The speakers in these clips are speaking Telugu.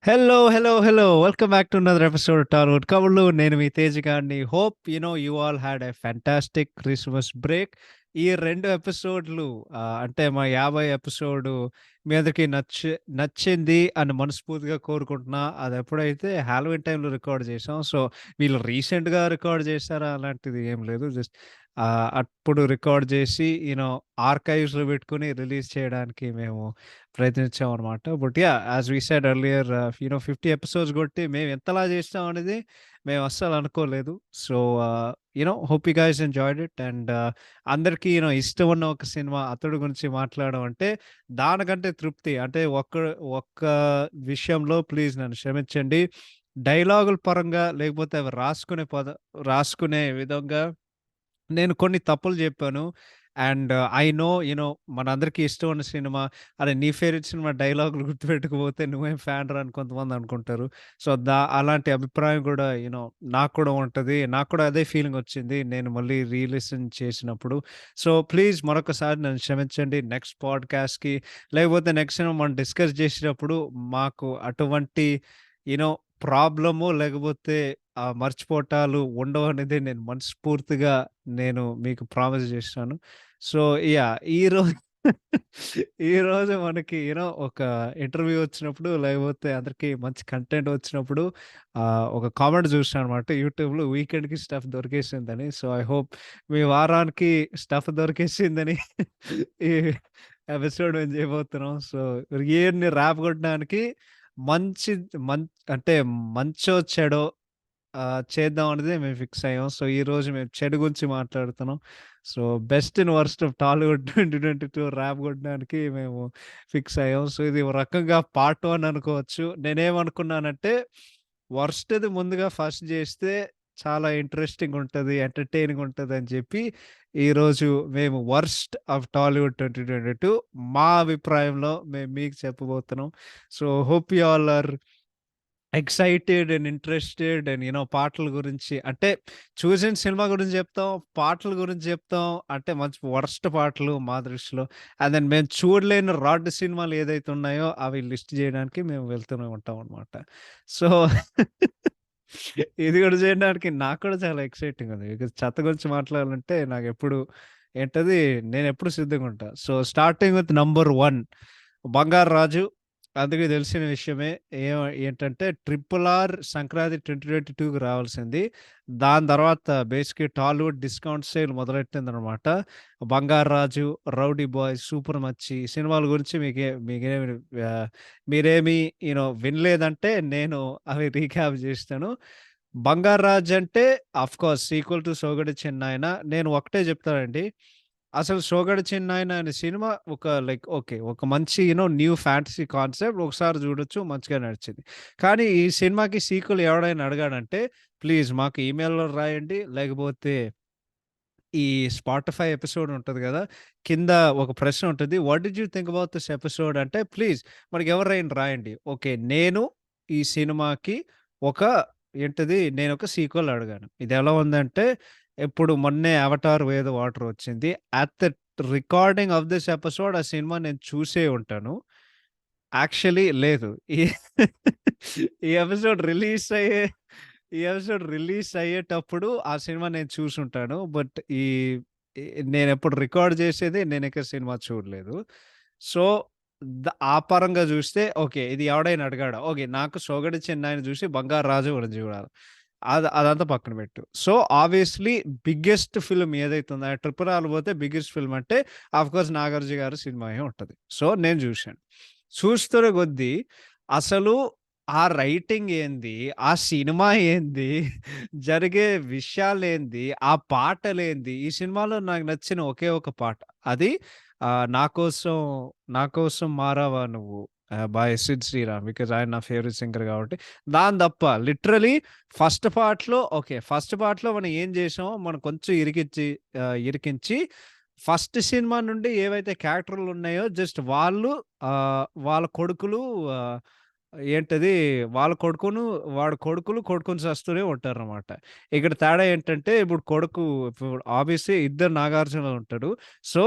Hello, hello, hello. Welcome back to another episode of Tollywood Kavarlu. నేను మీ తేజ్ గారిని. Hope you all had a fantastic Christmas break. ఈ 2 ఎపిసోడ్‌లు అంటే మా 50 ఎపిసోడు మీ అందరికి నచ్చింది అని మనస్ఫూర్తిగా కోరుకుంటున్నా. అదెప్పుడైతే హాలోవీన్ టైమ్‌లో రికార్డ్ చేసాం. సో, వీళ్ళు రీసెంట్‌గా రికార్డ్ చేశారా అలాంటిది ఏం లేదు. జస్ట్ అప్పుడు రికార్డ్ చేసి ఆర్కైవ్స్‌లో పెట్టుకొని రిలీజ్ చేయడానికి మేము ప్రయత్నించామనమాట. But as we said earlier 50 episodes కొట్టి మేము ఎంతలా చేస్తాం అనేది మేము అస్సలు అనుకోలేదు. So, hope you guys enjoyed it. And అందరికీ ఇష్టం ఉన్న ఒక సినిమా 'అతడు' గురించి మాట్లాడడం అంటే దానికంటే తృప్తి. అంటే ఒక్క విషయంలో ప్లీజ్ నన్ను క్షమించండి. డైలాగుల పరంగా లేకపోతే అవి రాసుకునే విధంగా నేను కొన్ని తప్పులు జెప్పాను. అండ్ ఐ నో మనందరికీ ఇష్టం ఉన్న సినిమా. అరె! నీ ఫేవరెట్ సినిమా డైలాగులు గుర్తుపెట్టుకపోతే నువ్వేం ఫ్యాన్‌రా అని కొంతమంది అనుకుంటారు. సో, అలాంటి అభిప్రాయం గూడా నాకు కూడా ఉంటది. నాకు కూడా అదే ఫీలింగొచ్చింది. నేను మళ్ళీ లిసన్ చేసినప్పుడు. సో, ప్లీజ్ మరొకసారి నన్ను క్షమించండి. నెక్స్ట్ పాడ్‌కాస్ట్‌కి లేకపోతే నెక్స్ట్ సినిమా మనం డిస్కస్ జేసేటప్పుడు మాకు అటువంటి యూ నో ప్రాబ్లము లేకపోతే మర్చిపోవటాలు ఉండవనేది నేను మనస్ఫూర్తిగా మీకు ప్రామిస్ చేస్తున్నాను. సో, ఈరోజు ఈరోజు మనకి ఒక ఇంటర్వ్యూ వచ్చినప్పుడు లేకపోతే అందరికి మంచి కంటెంట్ వచ్చినప్పుడు ఒక కామెంట్ చూసాననమాట యూట్యూబ్‌లో వీకెండ్‌కి స్టఫ్ దొరికేసిందని. సో, ఐ హోప్ మీ వారానికి స్టఫ్ దొరికేసిందని ఈ ఎపిసోడ్ మేము చేయబోతున్నాం. సో, ఇయర్‌ని ర్యాప్ కొట్టడానికి మంచి మం అంటే మంచో, చెడో చేద్దాం అనేది మేము ఫిక్స్ అయ్యాం. సో, ఈరోజు మేము చెడు గురించి మాట్లాడుతున్నాం. So, best and worst of Tollywood 2022 wrap కొట్టడానికి మేము ఫిక్స్ అయ్యాం. సో, ఇది ఒక రకంగా పార్ట్ 1 అనుకోవచ్చు. నేనేమనుకున్నానంటే వర్స్ట్‌ది ముందుగా ఫస్ట్ జేస్తే చాలా ఇంట్రెస్టింగ్ ఉంటది, ఎంటర్‌టైనింగ్ ఉంటదని చెప్పి ఈరోజు మేము వర్స్ట్ ఆఫ్ టాలీవుడ్ 2022 మా అభిప్రాయంలో మేము మీకు చెప్పబోతున్నాం. So, hope you all are excited and interested and పాటల గురించి అంటే చూసిన సినిమా గురించి చెప్తాం. పాటల గురించి చెప్తాం. అంటే మంచి వరస్ట్ పాటలు మా దృష్టిలో. అండ్ దెన్ మేము చూడలేని రాడ్ సినిమాలు ఏదైతే ఉన్నాయో అవి లిస్ట్ చేయడానికి మేము వెళ్తూనే ఉంటామనమాట. సో, ఇది కూడా చేయడానికి నాకు కూడా చాలా ఎక్సైటింగ్ ఉంది. బికాజ్ చెత్త గురించి మాట్లాడాలంటే నాకెప్పుడు ఏంటది నేనెప్పుడు సిద్ధంగా ఉంటా. సో, స్టార్టింగ్ విత్ నంబర్ 1 బంగారు రాజు. అందరికీ తెలిసిన విషయమే. ఏంటంటే 'ట్రిపుల్ ఆర్' సంక్రాంతి 2022కి రావాల్సింది. దాని తర్వాత బేసిక్‌గా టాలీవుడ్ డిస్కౌంట్ సేల్ మొదలెట్టిందనమాట. 'బంగారు రాజు', 'రౌడీ బాయ్', 'సూపర్ మచ్చి' సినిమాల గురించి మీకేమి మీరేమి వినలేదంటే నేను అవి రీక్యాప్ చేస్తాను. 'బంగారు రాజు' అంటే ఆఫ్‌కోర్స్ సీక్వెల్ టు 'సోగడు చిన్నాయన'. నేను ఒకటే చెప్తానండి. అసలు 'సోగడు చిన్నాయన' అనే సినిమా ఓకే. ఒక మంచి న్యూ ఫ్యాంటసీ కాన్సెప్ట్ ఒకసారి చూడొచ్చు. మంచిగా నడిచింది. కానీ ఈ సినిమాకి సీక్వెల్ ఎవడైనా అడిగాడంటే ప్లీజ్ మాకు ఈమెయిల్‌లో రాయండి. లేకపోతే ఈ స్పాటిఫై ఎపిసోడ్ ఉంటది గదా! కింద ఒక ప్రశ్న ఉంటది. What did you think about this episode అంటే ప్లీజ్ మనకి ఎవరైనా రాయండి. ఓకే. నేను ఈ సినిమాకి ఒక నేనొక సీక్వెల్ అడిగాను. ఇదెలా ఉందంటే ఇప్పుడు మొన్నే 'అవతార్: వే ద వాటర్' వచ్చింది. At the recording of this episode ఆ సినిమా నేను చూసే ఉంటాను. యాక్చువల్లీ లేదు. ఈ ఎపిసోడ్ రిలీజ్ అయ్యే ఈ ఎపిసోడ్ రిలీజ్ అయ్యేటప్పుడు ఆ సినిమా నేను చూసుంటాను. బట్ ఈ ఈ నేనెప్పుడు రికార్డ్ చేసేది నేనింకా సినిమా చూడలేదు. సో, ఆ పరంగా చూస్తే ఓకే. ఇది ఎవడైనా అడిగాడా? ఓకే. నాకు 'సోగడు చిన్నాయిని' చూసి 'బంగారు రాజు' గురించి చూడాలి. అదంతా పక్కన పెట్టు. సో, ఆబ్వియస్‌లీ బిగ్గెస్ట్ ఫిల్మ్ ఏదైతే ఉందో 'ట్రిపుల్ ఆర్' పోతే బిగ్గెస్ట్ ఫిల్మ్ అంటే ఆఫ్‌కోర్స్ 'నాగార్జున' గారి సినిమాయే ఉంటది. సో, నేను చూశాను. చూస్తున్న కొద్దీ అసలు ఆ రైటింగ్ ఏంది? ఆ సినిమా ఏంది? జరిగే విషయాలేంది? ఆ పాటలేంది? ఈ సినిమాలో నాకు నచ్చిన ఒకే ఒక పాట. అది 'నా కోసం మారావా నువ్వు' బై సిద్ శ్రీరామ్. బికాజ్ ఆయన నా ఫేవరెట్ సింగర్ కాబట్టి. దాని తప్ప లిటరల్లీ ఫస్ట్ పార్ట్‌లో మనం ఏం చేసామో మనం కొంచెం ఇరికించి ఫస్ట్ సినిమా నుండి ఏవైతే క్యారెక్టర్‌లున్నాయో జస్ట్ వాళ్ళ కొడుకులు ఆహ్, ఏంటది వాళ్ళ కొడుకును వాడి కొడుకుని చస్తూనే ఉంటారనమాట. ఇక్కడ తేడా ఏంటంటే ఇప్పుడు ఆబ్వియస్‌లీ ఇద్దరు నాగార్జున ఉంటాడు. సో,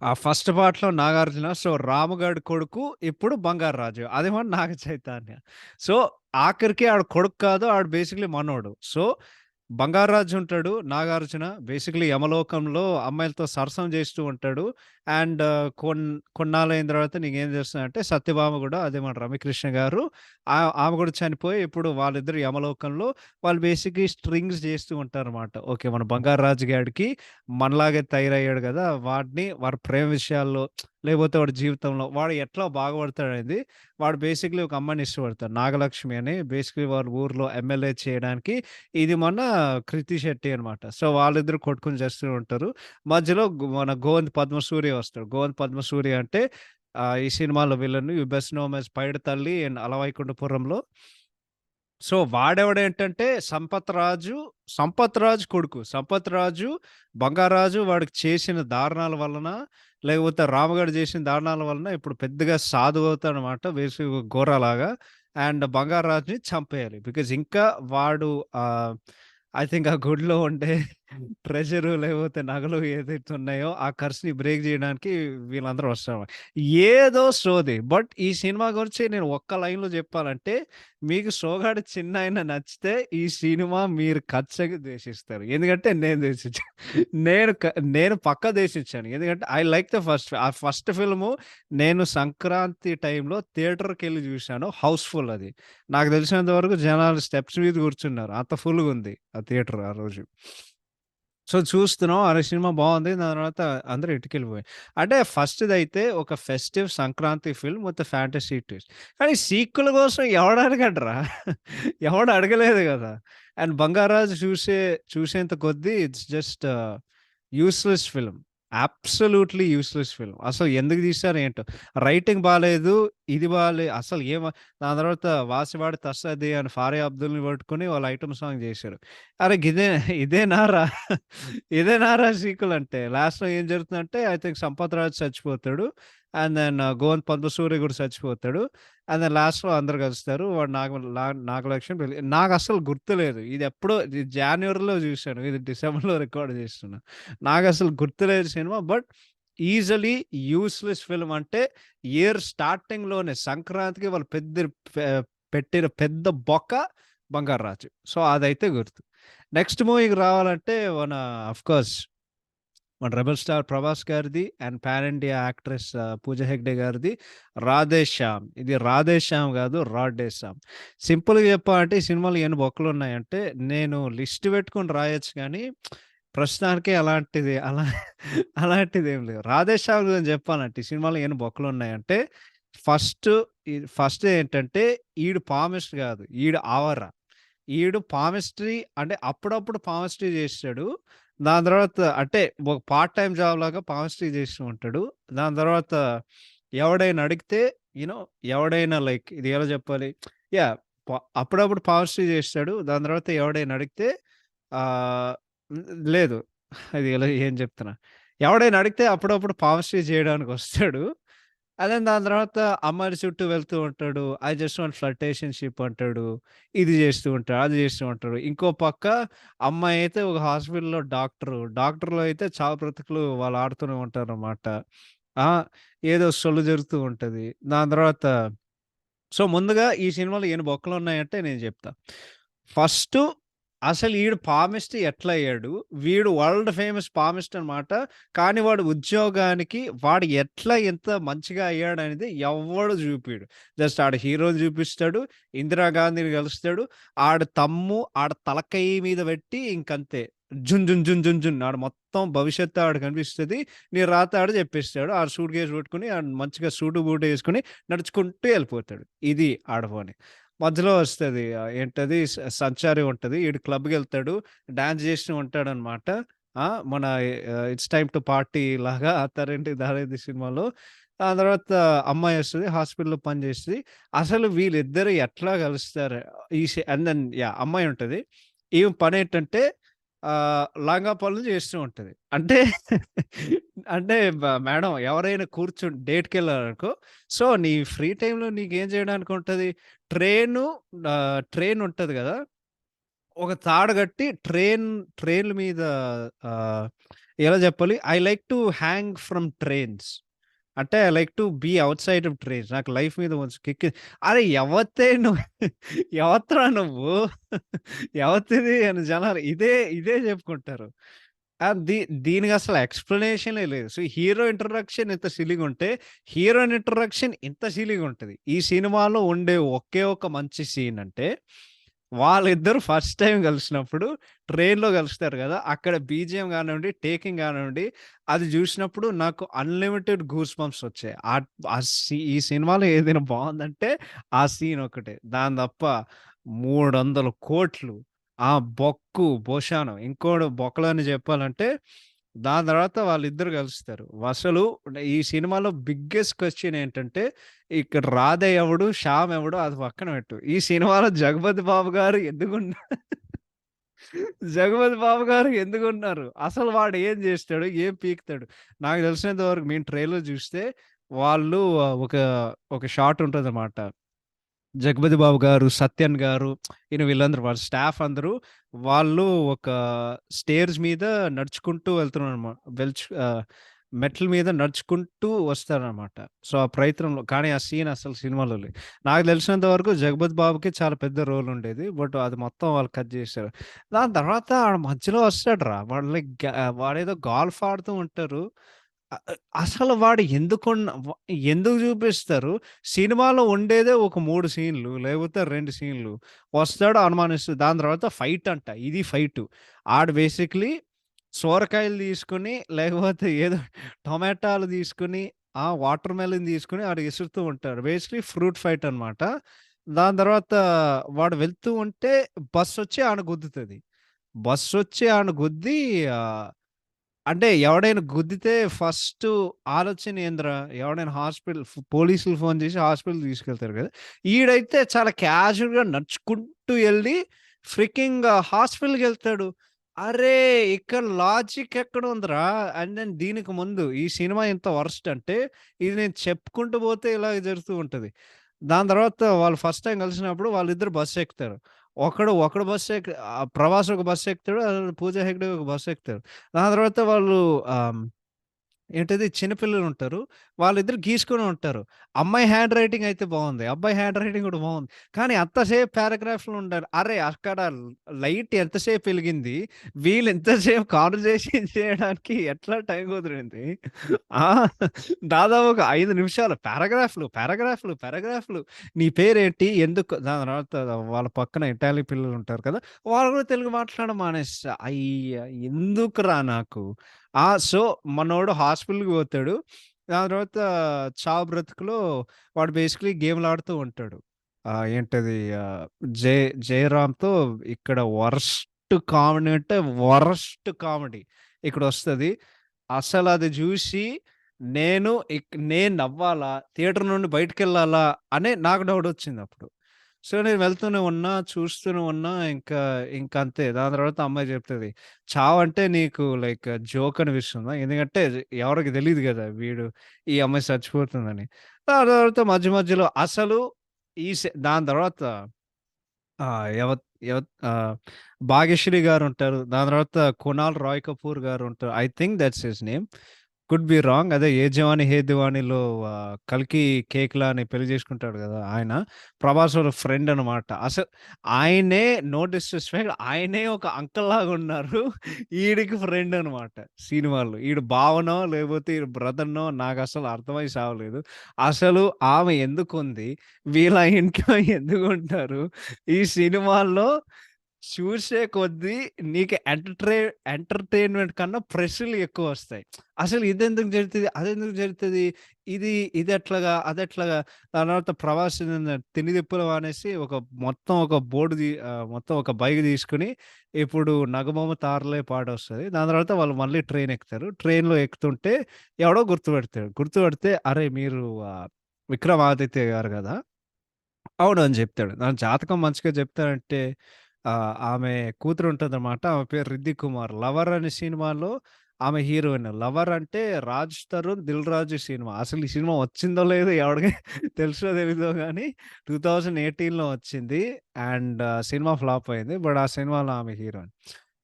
ఆ ఫస్ట్ పార్ట్‌లో 'నాగార్జున'. సో, 'రాముగాడి' కొడుకు ఇప్పుడు 'బంగారు రాజు'. అదేమో 'నాగ చైతన్య'. సో, ఆఖరికి ఆడు కొడుకు కాదు. ఆడు బేసికల్లీ మనోడు. సో, 'బంగారు రాజు' ఉంటాడు 'నాగార్జున'. బేసికల్లీ యమలోకంలో అమ్మాయిలతో సరసం చేస్తూ ఉంటాడు. అండ్ కొన్నాళ్ళయిన తర్వాత నీకేం చేస్తదంటే సత్యభామ గూడా అదే మన రమ్యకృష్ణ గారు ఆమె గూడా చనిపోయి ఇప్పుడు వాళ్ళిద్దరు యమలోకంలో వాళ్ళు బేసిక్‌గా స్ట్రింగ్స్ చేస్తూ ఉంటారనమాట. ఓకే. మన 'బంగారు రాజు' గాడికి మనలాగే తయారయ్యాడు గదా! వాడి ప్రేమ విషయాల్లో లేకపోతే వాడి జీవితంలో వాడు ఎట్లా బాగుపడతాడనేది వాడు బేసిక్‌లీ ఒక అమ్మాయిని ఇష్టపడతాడు. నాగలక్ష్మి అని బేసిక్‌లీ వాళ్ళ ఊర్లో ఎమ్మెల్యే చేయడానికి ఇది మన 'కృతి శెట్టి' అనమాట. సో, వాళ్ళిద్దరూ కొట్టుకొని చేస్తూ ఉంటారు. మధ్యలో మన గోవింద్ పద్మసూర్య వస్తాడు. గోవింద్ పద్మసూర్య అంటే ఈ సినిమాలో villain you best known as 'Paidithalli' and 'Ala Vaikunthapurramuloo' so, వాడెవడేంటంటే సంపత్ రాజు కొడుకు. సంపత్ రాజు, బంగారాజు వాడికి చేసిన దారుణాల వలన, లేకపోతే రామగాడు చేసిన దారుణాల వలన ఇప్పుడు పెద్దగా సాధువవుతాడనమాట. గోరాలాగా. అండ్ బంగారాజుని చంపేయాలి. బికాజ్ ఇంకా వాడు ఐ థింక్ ఆ గుడిలో ఉండే ట్రెజరు లేకపోతే నగలు ఏదైతే ఉన్నాయో ఆ కర్స్‌ని బ్రేక్ జేయడానికి వీళ్ళందరూ వస్తారన్నమాట. ఏదో సోది. బట్ ఈ సినిమా గురించి నేను ఒక్క లైన్‌లో జెప్పాలంటే మీకు 'సోగాడు చిన్నాయన' నచ్చితే ఈ సినిమా మీరు ఖచ్చితంగా ద్వేషిస్తారు. ఎందుకంటే నేను ద్వేషించాను. నేను క నేను పక్కా ద్వేషించాను. ఎందుకంటే ఐ లైక్ ద ఆ ఫస్ట్ ఫిల్ము నేను సంక్రాంతి టైంలో థియేటర్‌కెళ్ళి జూశాను. హౌస్‌ఫుల్ అది. నాకు తెలిసినంత వరకు జనాలు స్టెప్స్ మీద కూర్చున్నారు. అంత ఫుల్‌గుంది ఆ థియేటర్ ఆ రోజు. సో, చూస్తున్నాం. అరే! సినిమా బావుంది. దాని తర్వాత అందరూ ఇంటికెళ్ళిపోయారు. అంటే ఫస్ట్‌దైతే ఒక festive Sankranti film with fantasy twist. కానీ సీక్వెల్ కోసం ఎవడు అడగడురా! ఎవడు అడగలేదు గదా! అండ్ 'బంగారాజు' చూసేంత కొద్దీ it's just useless film. Absolutely useless film. అసలు ఎందుకు తీశారో ఏంటో. రైటింగ్ బాలేదు. ఇది అసలు దాని తర్వాత 'వాసివాడ తస్సది' అని 'ఫారే అబ్దుల్‌ని' పట్టుకొని వాళ్ళు ఐటెమ్ సాంగ్ జేశారు. అరె! ఇదేనారా ఇదేనారా సీక్వెల్ అంటే. లాస్ట్‌లో ఏం జరుగుతుందంటే ఐ థింక్ 'సంపత్ రాజ్' చచ్చిపోతాడు. అండ్ దెన్ 'గోవింద్ పద్మసూర్య' గూడా చచ్చిపోతాడు. అండ్ దెన్ లాస్ట్‌లో అందరూ కలుస్తారు. వాడు నాగలక్ష్మి నాకసలు గుర్తులేదు. ఇది జాన్యురీలో జూసాను. ఇది డిసెంబర్‌లో రికార్డ్ జేస్తున్నా. నాకసలు గుర్తులేదు cinema. But easily useless film అంటే ఇయర్ స్టార్టింగ్‌లోనే సంక్రాంతికి వాళ్ళు పె పెట్టిన పెద్ద బొక్క 'బంగారు రాజు.' సో, అదైతే గుర్తు. నెక్స్ట్ మూవీకి రావాలంటే ఆఫ్‌కోర్స్ మన 'రెబెల్ స్టార్' 'ప్రభాస్' గారిది and pan India actress 'Pooja Hegde' గారిది 'రాధే శ్యామ్.' ఇది 'రాధే శ్యామ్' గాదు 'రాడ్డే శ్యామ్.' సింపుల్‌గా చెప్పాలంటే ఈ సినిమాలో ఎన్ని బొక్కలున్నాయంటే నేను లిస్ట్ పెట్టుకొని రాయొచ్చు గానీ ప్రస్తుతానికి అలాంటిదేం లేదు. 'రాధే శ్యామ్' గురించి చెప్పాలంటే ఈ సినిమాలో ఎన్ని బొక్కలున్నాయంటే ఫస్ట్ ఫస్ట్ ఏంటంటే ఈడు పామిస్ట్ గాదు. ఈడు ఆవర. ఈడు పామిస్ట్రీ అంటే అప్పుడప్పుడు పామిస్ట్రీ చేసాడు. దాని తర్వాత అంటే ఒక పార్ట్ టైమ్ జాబ్ లాగా పామిస్ట్రీ చేస్తూ ఉంటాడు. దాని తర్వాత ఎవడైనా అడిగితే యూ నో ఎవడైనా లైక్ ఇది ఎలా చెప్పాలి? యాహ్! అప్పుడప్పుడు పామిస్ట్రీ చేస్తాడు. దాని తర్వాత ఎవడైనా అడిగితే ఆహ్, హ్మ్. లేదు. అది ఎలా ఏం చెప్తున్నా? ఎవడైనా అడిగితే అప్పుడప్పుడు పామిస్ట్రీ చేయడానికొస్తాడు. దాని తర్వాత అమ్మాయిల చుట్టూ వెళ్తూ ఉంటాడు. ఐ జస్ట్ వాంట్ ఫ్లర్టేషన్‌షిప్ అంటాడు. ఇది చేస్తూ ఉంటాడు. అది చేస్తూ ఉంటాడు. ఇంకో పక్క అమ్మాయి అయితే ఒక హాస్పిటల్‌లో డాక్టరు. డాక్టర్‌లో అయితే చావు బ్రతుకులు వాళ్ళు ఆడుతూనే ఉంటారనమాట. ఆ! ఏదో సొల్లు జరుగుతూ ఉంటది. దాని తర్వాత సో, ముందుగా ఈ సినిమాలో ఎన్ని బొక్కలున్నాయంటే నేను జెప్తా. ఫస్టు అసలు ఈడు పామిస్ట్ ఎట్లయ్యాడు? వీడు వరల్డ్ ఫేమస్ పామిస్ట్ అనమాట. కానీ వాడు ఉద్యోగానికి వాడు ఎట్లా ఇంత మంచిగా అయ్యాడనేది ఎవ్వడు జూపియడు. జస్ట్ ఆడు హీరోని జూపిస్తాడు. ఇందిరాగాంధీని గలుస్తాడు. ఆడ తలకాయి మీద బెట్టి ఇంకంతే. జున్ జున్ జున్ జున్ జున్ ఆడు మొత్తం భవిష్యత్తు ఆడికి కనిపిస్తది. నీ రాత ఆడు జెప్పేస్తాడు. ఆడు సూట్ కేస్ పట్టుకొని ఆడు మంచిగా సూటు, బూటు యేసుకొని నడుచుకుంటూ ఎళ్ళిపోతాడు. ఇది ఆడ పని. మధ్యలో వస్తది. ఏంటది 'సంచారి' ఉంటది. ఈడు క్లబ్‌కెళ్తాడు. డాన్స్ జేస్తూ ఉంటాడనమాట. మన 'ఇట్స్ టైమ్ టు పార్టీ' లాగా 'అత్తారింటికి దారేది' సినిమాలో. ఆ తర్వాత అమ్మాయొస్తది. హాస్పిటల్‌లో పని జేస్తది. అసలు వీళ్ళిద్దరు ఎట్లా గలుస్తారు? అండ్ దెన్ అమ్మాయి ఉంటది. ఈమె పనేంటంటే లంగా పనులు చేస్తూ ఉంటది. అంటే అంటే మేడం ఎవరైనా డేట్‌కెళ్ళారనుకో సో, నీ ఫ్రీ టైమ్‌లో నీకేం చేయడానికుంటది? ట్రైను ట్రైన్ ఉంటది గదా! ఒక తాడు గట్టి ట్రైన్‌ల మీద ఆహ్, ఎలా చెప్పాలి? I like to hang from trains. అంటే I like to be outside of trains. నాకు లైఫ్ మీద కొంచెం కిక్. అరే! ఎవతే నువ్వు ఎవత్రా నువ్వు? ఎవతిది అని జనాలు ఇదే చెప్పుకుంటారు. ఆహ్, దీ దీనికసలు ఎక్స్‌ప్లనేషనే లేదు. సో, హీరో ఇంట్రడక్షన్ ఇంత సిల్లీగుంటే, హీరోయిన్ ఇంట్రడక్షన్ ఇంత సిల్లీగుంటది. ఈ సినిమాలో ఉండే ఒకే ఒక మంచి సీన్ అంటే, వాళ్ళిద్దరూ ఫస్ట్ టైమ్ కలిసినప్పుడు ట్రైన్‌లో కలుస్తారు గదా! అక్కడ బీజీఎం గానివ్వండి, టేకింగ్ గానివ్వండి, అది జూసినప్పుడు నాకు అన్‌లిమిటెడ్ గూస్ బంప్స్ వచ్చాయి. ఈ సినిమాలో ఏదైనా బావుందంటే ఆ సీన్ ఒక్కటే. దాని తప్ప 300,00,00,000 ఆ! బొషానం. ఇంకోడు బొక్కలో అని జెప్పాలంటే, దాని తర్వాత వాళ్ళిద్దరు గలుస్తారు. అసలు ఈ సినిమాలో బిగ్గెస్ట్ క్వెషన్ ఏంటంటే, ఇక్కడ రాధ ఎవడు? శ్యామ్ ఎవడు? అది పక్కన పెట్టు. ఈ సినిమాలో జగపతి బాబు గారు జగపతి బాబు గారు ఎందుకున్నారు? అసలు వాడు ఏం జేస్తాడు? ఏం పీకుతాడు? నాకు తెలిసినంత వరకు మేము ట్రైలర్ జూస్తే వాళ్ళు ఒక షాట్ ఉంటదన్నమాట. జగపతి బాబు గారు, సత్యన్ గారు వీళ్ళందరూ వాళ్ళ స్టాఫ్ అందరూ వాళ్ళు ఒక స్టేర్స్ మీద నడుచుకుంటూ మెట్ల మీద నడుచుకుంటూ వస్తారనమాట. సో, ఆ ప్రయత్నంలో కానీ ఆ సీన్ అసలు సినిమాలో లేదు. నాకు తెలిసినంత వరకు 'జగపతి బాబు'కి చాలా పెద్ద రోల్ ఉండేది. బట్ అది మొత్తం వాళ్ళు కట్ చేశారు. దాని తర్వాత ఆడు మధ్యలో వస్తాడురా! వాడేదో గోల్ఫ్ ఆడుతూ ఉంటారు. అ అ అసలు వాడు ఎందుకు చూపిస్తారు? సినిమాలో ఉండేదే ఒక 3 సీన్‌లు, లేకపోతే 2 సీన్‌లు. వస్తాడు, అనుమానిస్తాడు. దాని తర్వాత ఫైట్ అంట. ఇది ఫైటు. ఆడు బేసిక్‌లీ సోరకాయలు తీసుకొని, లేకపోతే ఏదో టొమాటాలు తీసుకొని, వాటర్ మెలన్ తీసుకొని ఆడు ఇసురుతూ ఉంటారు. బేసిక్‌లీ ఫ్రూట్ ఫైట్ అనమాట. దాని తర్వాత వాడు వెళ్తూ ఉంటే బస్సొచ్చి ఆడిని గుద్దుతది. బస్సొచ్చి ఆడిని గుద్ది ఆహ్ అంటే ఎవడైనా గుద్దితే ఫస్టు ఆలోచన ఏందిరా? ఎవడైనా పోలీసులు ఫోను చేసి హాస్పిటల్‌కి తీసుకెళ్తారు కదా! ఈడైతే చాలా క్యాజువల్‌గా నడుచుకుంటూ ఎళ్లి హాస్పిటల్‌కెళ్తాడు. అరే! ఇక్కడ లాజిక్ ఎక్కడుందిరా? అండ్ దెన్ దీనికి ముందు ఈ సినిమా ఎంత వరస్ట్ అంటే ఇది నేను చెప్పుకుంటూ పోతే ఇలాగ జరుగుతూ ఉంటది. దాని తర్వాత వాళ్ళు ఫస్ట్ టైమ్ కలిసినప్పుడు వాళ్ళిద్దరు బస్ ఎక్కుతారు. ఒకడు ప్రభాస్ ఒక బస్ ఎక్కుతాడు. పూజా హెగ్డే ఒక బస్ ఎక్కుతారు. దాని తర్వాత వాళ్ళు ఆహ్, ఏంటిది చిన్న పిల్లలుంటారు. వాళ్ళిద్దరు గీసుకొని ఉంటారు. అమ్మాయి హ్యాండ్ రైటింగ్ అయితే బావుంది. అబ్బాయి హ్యాండ్ రైటింగ్ కూడా బావుంది. కానీ అంతసేపు పారాగ్రాఫ్‌లో ఉండాలి. అరే! అక్కడ లైట్ ఎంతసేపు ఎలిగింది. వీళ్ళు ఇంతసేపు కాన్వర్జేషన్ చేయడానికి ఎట్లా టైం కుదిరింది? ఆ! దాదాపు ఒక 5 నిమిషాలు పారాగ్రాఫ్‌లు. నీ పేరేంటి? ఎందుకు దాని తర్వాత వాళ్ళ పక్కన ఇటాలియన్ పిల్లలుంటారు కదా! వాళ్ళు కూడా తెలుగు మాట్లాడడం మానేసా. ఎందుకురా నాకు? సో, మనోడు హాస్పిటల్‌కి పోతాడు. దాని తర్వాత చావు బ్రతుకులో వాడు బేసికల్లీ గేమ్‌లాడుతూ ఉంటాడు. ఏంటది ఆహ్, జై 'జయరామ్‌తో' ఇక్కడ కామెడీ అంటే కామెడీ ఇక్కడొస్తది. అసలది జూసి నేను నవ్వాలా? థియేటర్ నుండి బయటికెళ్ళాలా? అనే నాకు డౌటొచ్చిందప్పుడు. సో, నేను వెళ్తూనే ఉన్నా, చూస్తూనే ఉన్నా. ఇంకంతే. దాని తర్వాత అమ్మాయి చెప్తది. చావంటే నీకు లైక్ జోక్ అనిపిస్తుందా? ఎందుకంటే ఎవరికీ తెలీదు గదా! ఈ అమ్మాయి చచ్చిపోతుందని. దాని తర్వాత మధ్య మధ్యలో అసలు దాని తర్వాత ఆహ్, ఎవత్ ఎవత్ ఆహ్, భాగ్యశ్రీ గారుంటారు. దాని తర్వాత కునాల్ రాయ్ కపూర్ గారుంటారు. I think that's his name. Could be wrong. అదే 'ఏ జవానీ హే దివానీలో' కల్కి కేక్‌లాని పెళ్లి చేసుకుంటాడు గదా! ఆయన. ప్రభాస్ వాళ్ళ ఫ్రెండ్ అనమాట. ఆయనే నో డిస్‌రెస్పెక్ట్ ఆయనే ఒక అంకల్‌లాగా ఉన్నారు. ఈడికి ఫ్రెండ్ అనమాట సినిమాలో. ఈడు బావనో లేకపోతే ఈడు బ్రదర్‌నో నాకసలు అర్థమై సావలేదు. అసలు ఆమె ఎందుకుంది? వీళ్ళ ఇంట్లో ఎందుకుంటారు? ఈ సినిమాల్లో చూసే కొద్దీ నీకు ఎంటర్‌టైన్‌మెంట్ కన్నా ప్రశ్నలు ఎక్కువొస్తాయి. అసలు ఇదెందుకు జరుగుతది? అదెందుకు జరుగుతది? ఇది ఇదెట్లాగా? అదెట్లాగా? దాని తర్వాత ప్రభాస్ తిండి తిప్పలు మానేసి మొత్తం ఒక బైక్ తీసుకొని ఇప్పుడు 'నగమమ్మ తారలే' పాటొస్తది. దాని తర్వాత వాళ్ళు మళ్ళీ ట్రైన్ ఎక్కుతారు. ట్రైన్‌లో ఎక్కుతుంటే ఎవడో గుర్తుపడతాడు. గుర్తుపడితే "అరే! మీరు 'విక్రమాదిత్య' గారు గదా!" అవును అని జెప్తాడు. నా జాతకం మంచిగా జెప్తాడంటే ఆమె కూతురుంటదనమాట. ఆమె పేరు 'రిద్ధి కుమార్.' 'లవర్' అనే సినిమాలో ఆమె హీరోయిన్. 'లవర్' అంటే 'రాజ్ తరుణ్', 'దిల్ రాజు' సినిమా. అసలు ఈ సినిమా వచ్చిందో లేదో ఎవడికి తెలుసో తెలీదో గానీ 2018లో వచ్చింది. అండ్ సినిమా ఫ్లాప్ అయింది. బట్ ఆ సినిమాలో ఆమె హీరోయిన్.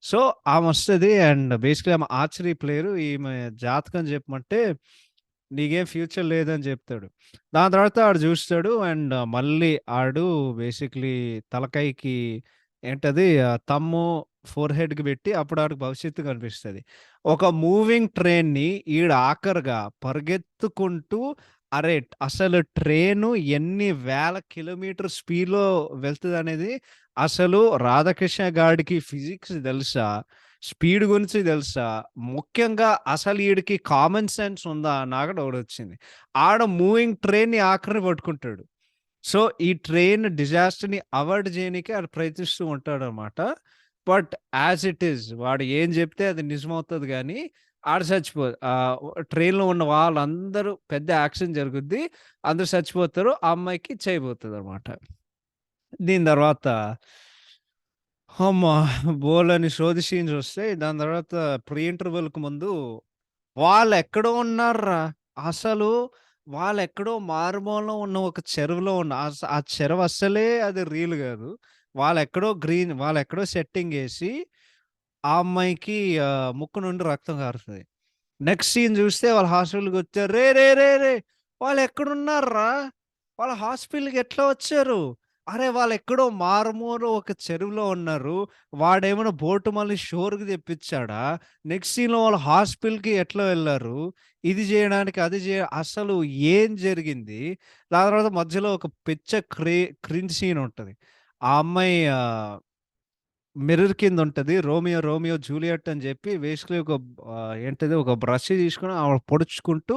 సో, ఆమొస్తది అండ్ బేసికల్లీ ఆమె ఆర్చరీ ప్లేయరు. ఈమె జాతకం చెప్పమంటే, "నీకేం ఫ్యూచర్ లేదని" జెప్తాడు. దాని తర్వాత ఆడు జూస్తాడు అండ్ మళ్ళీ ఆడు బేసికల్లీ తలకాయికి ఏంటది తమ్ము ఫోర్‌హెడ్‌కి బెట్టి అప్పుడు ఆడికి భవిష్యత్తు కనిపిస్తది. ఒక మూవింగ్ ట్రైన్‌ని ఈడు ఆఖరుగా పరిగెత్తుకుంటూ అరే! అసలు ట్రైను ఎన్ని వేల కిలోమీటర్ స్పీడ్‌లో వెళ్తదనేది అసలు రాధాకృష్ణ గాడికి ఫిజిక్స్ దెలుసా? స్పీడ్ గురించి దెలుసా? ముఖ్యంగా అసలు ఈడికి కామన్ సెన్స్ ఉందా? నాకు డౌటొచ్చింది. ఆడ మూవింగ్ ట్రైన్‌ని ఆఖరిని పట్టుకుంటాడు. సో, ఈ ట్రైన్ డిజాస్టర్‌ని అవాయిడ్ జేయనీకి ఆడు ప్రయత్నిస్తూ ఉంటాడనమాట. బట్ యాస్ ఇట్ ఈజ్ వాడు ఏం జెప్తే అది నిజమవుతది గానీ, ఆడు ట్రైన్‌లో ఉన్న వాళ్ళందరూ పెద్ద యాక్సిడెంట్ జరుగుద్ది. అందరూ సచ్చిపోతారు. ఆ అమ్మాయికి చేయబోతదనమాట. దీని తర్వాత అమ్మా! బోలెడన్ని సోది సీన్సొస్తాయి. దాని తర్వాత ప్రీ ఇంటర్వల్‌కి ముందు వాళ్ళెక్కడో ఉన్నార్రా! అసలు వాళ్ళెక్కడో మారుమూలలో ఉన్న ఒక చెరువులో ఉన్న ఆ చెరువు అస్సలే అది రీల్ గాదు. వాళ్ళెక్కడో సెట్టింగేసి ఆ అమ్మాయికి ముక్కు నుండి రక్తం కారుతది. నెక్స్ట్ సీన్ జూస్తే వాళ్ళు హాస్పిటల్‌కొచ్చారు. రేయ్! వాళ్ళెక్కడున్నార్రా? వాళ్ళు హాస్పిటల్‌కి ఎట్లా వచ్చారు? అరే! వాళ్ళెక్కడో మారుమూల ఒక చెరువులో ఉన్నారు. వాడేమైనా బోట్ మళ్ళీ షోర్‌కి తెప్పిచ్చాడా? నెక్స్ట్ సీన్‌లో వాళ్ళు హాస్పిటల్‌కి ఎట్లా వెళ్లారు? ఇది జేయడానికి, అది అసలు ఏం జరిగింది? దాని తర్వాత మధ్యలో ఒక పిచ్చ క్రింజ్ సీన్ ఉంటది. ఆ అమ్మాయి మిర్రర్ కిందుంటది. 'రోమియో జూలియట్' అని జెప్పి బేసికల్లీ ఏంటిది ఒక బ్రష్ తీసుకొని ఆమె పొడుచుకుంటూ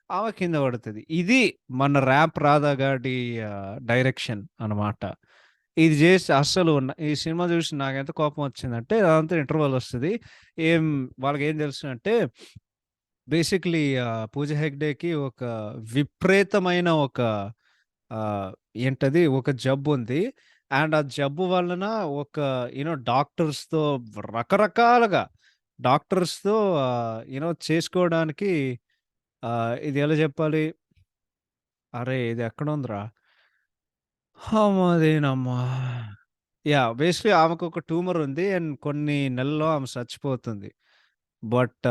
ఆమె కింద పడతది. ఇది మన ర్యాంప్ రాధా గాడి డైరెక్షన్ అనమాట. ఇది జేసి ఈ సినిమా జూసి నాకెంత కోపం వచ్చిందంటే అదంతా ఇంటర్వల్ ఒస్తది. ఏం వాళ్ళకేం తెలుసంటే బేసికల్లీ 'పూజ హెగ్డేకి' ఒక విపరీతమైన ఒక ఆహ్, ఏంటది ఒక జబ్బుంది. అండ్ ఆ జబ్బు వలన ఒక డాక్టర్స్‌తో రకరకాలుగా డాక్టర్స్‌తో చేసుకోవడానికి ఇది ఎలా జెప్పాలి? అరే! ఇది ఎక్కడుందిరా? అమ్మదీనమ్మా! బేసికల్లీ ఆమెకొక ట్యూమర్ ఉంది. అండ్ కొన్ని నెలల్లో ఆమె సచ్చిపోతుంది. బట్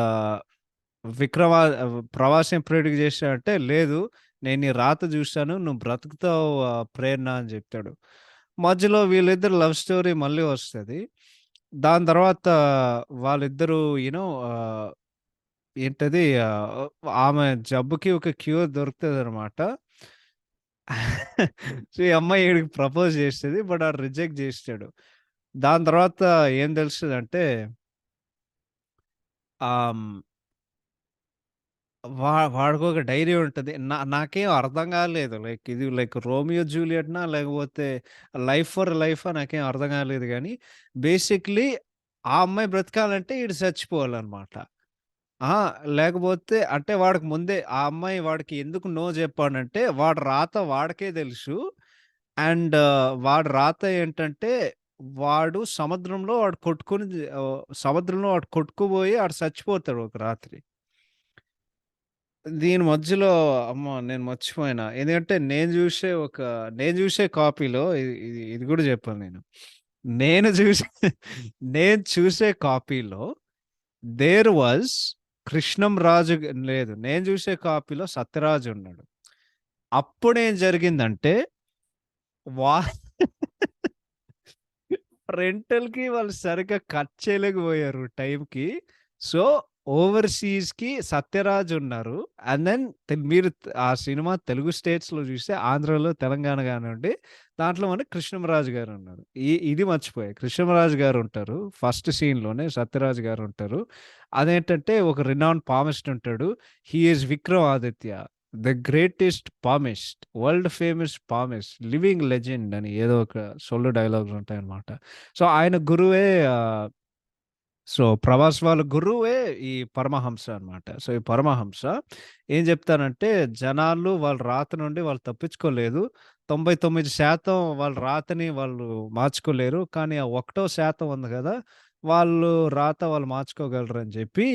'ప్రవాసం' ఎప్పుడు ఎడిట్ చేశాడంటే, "లేదు నేను నీ రాత జూసాను. నువ్వు బ్రతుకుతావు ప్రేరణ" అని జెప్తాడు. మధ్యలో వీళ్ళిద్దరి లవ్ స్టోరీ మళ్ళీ వస్తది. దాని తర్వాత వాళ్ళిద్దరూ యూ నో ఏంటది ఆమె జబ్బుకి ఒక క్యూర్ దొరుకుతదనమాట. సో, ఈ అమ్మాయి ఈడికి ప్రపోజ్ జేస్తది. బట్ ఆడు రిజెక్ట్ జేస్తాడు. దాని తర్వాత ఏం తెలుస్తదంటే ఆహ్, హ్మ్. వాడికొక డైరీ ఉంటది. నాకేం అర్థం కాలేదు. లైక్ 'రోమియో జూలియట్‌నా' లేకపోతే 'లైఫ్ ఫర్ లైఫా' నాకేం అర్థం కాలేదు గానీ, బేసిక్‌లీ ఆ అమ్మాయి బ్రతకాలంటే ఈడు చచ్చిపోవాలనమాట. ఆ! లేకపోతే అంటే వాడికి ముందే ఆ అమ్మాయి వాడికి ఎందుకు నో చెప్పాడంటే, వాడి రాత వాడికే తెలుసు. అండ్ వాడి రాత ఏంటంటే, సముద్రంలో వాడు కొట్టుకుపోయి ఆడు చచ్చిపోతాడు ఒక రాత్రి. దీని మధ్యలో అమ్మో! నేను మర్చిపోయినా. ఎందుకంటే నేను జూసే కాపీలో ఇది గూడా జెప్పాను నేను. నేను జూసే నేను చూసే కాపీలో దేర్ వాస్ కృష్ణం రాజు లేదు. నేను జూసే కాపీలో సత్యరాజ్ ఉన్నాడు. అప్పుడేం జరిగిందంటే వా రెంటల్‌కి వాళ్ళు సరిగ్గా కట్ చేయలేకపోయారు టైంకి. సో, ఓవర్‌సీస్‌కి 'సత్యరాజ్' ఉన్నారు. అండ్ దెన్ మీరు ఆ సినిమా తెలుగు స్టేట్స్‌లో చూస్తే ఆంధ్రాలో, తెలంగాణ గానివ్వండి, దాంట్లో మనకి కృష్ణంరాజు గారున్నారు. ఇది మర్చిపోయా. కృష్ణంరాజు గారుంటారు. ఫస్ట్ సీన్‌లోనే 'సత్యరాజ్' గారుంటారు. అదేంటంటే ఒక రినౌన్డ్ పామిస్ట్ ఉంటాడు. He is 'Vikramaditya.' The greatest palmist, world famous palmist, living legend అని ఏదో ఒక సొల్లు డైలాగ్స్ ఉంటాయన్నమాట. సో, ఆయన గురువే సో, ప్రభాస్ వాళ్ళ గురువే ఈ పరమహంస అన్నమాట. సో, ఈ పరమహంస ఏం జెప్తారంటే, జనాలు వాళ్ళ రాత నుండి వాళ్ళు తప్పించుకోలేదు. 99% వాళ్ళ రాతని వాళ్ళు మార్చుకోలేరు. కానీ ఆ ఒకటో శాతం ఉంది గదా! వాళ్ళు మార్చుకోగలరని జెప్పి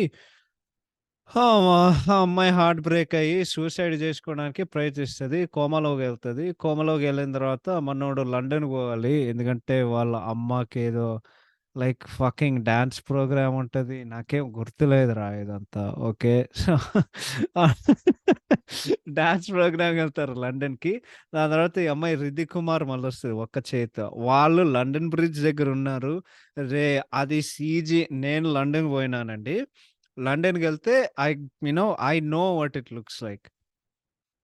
ఆ అమ్మాయి హార్ట్ బ్రేక్ అయ్యి సూసైడ్ జేసుకోవడానికి ప్రయత్నిస్తది. కోమాలోకెళ్తది. కోమాలోకెళ్ళిన తర్వాత మనోడు లండన్‌కి పోవాలి. ఎందుకంటే వాళ్ళ అమ్మకేదో లైక్ ఫకింగ్ డాన్స్ ప్రోగ్రామ్ ఉంటది. నాకేం గుర్తులేదురా ఇదంతా. ఓకే. సో, డాన్స్ ప్రోగ్రామ్‌కెళ్తారు లండన్‌కి. దాని తర్వాత ఈ అమ్మాయి 'రిద్ధి కుమార్' మళ్ళొస్తది ఒక్క చేత్తో. వాళ్ళు లండన్ బ్రిడ్జ్ దగ్గరున్నారు. అది సీజీ. నేను లండన్ పోయినానండి. లండన్‌కెళ్తే I I know what it looks like.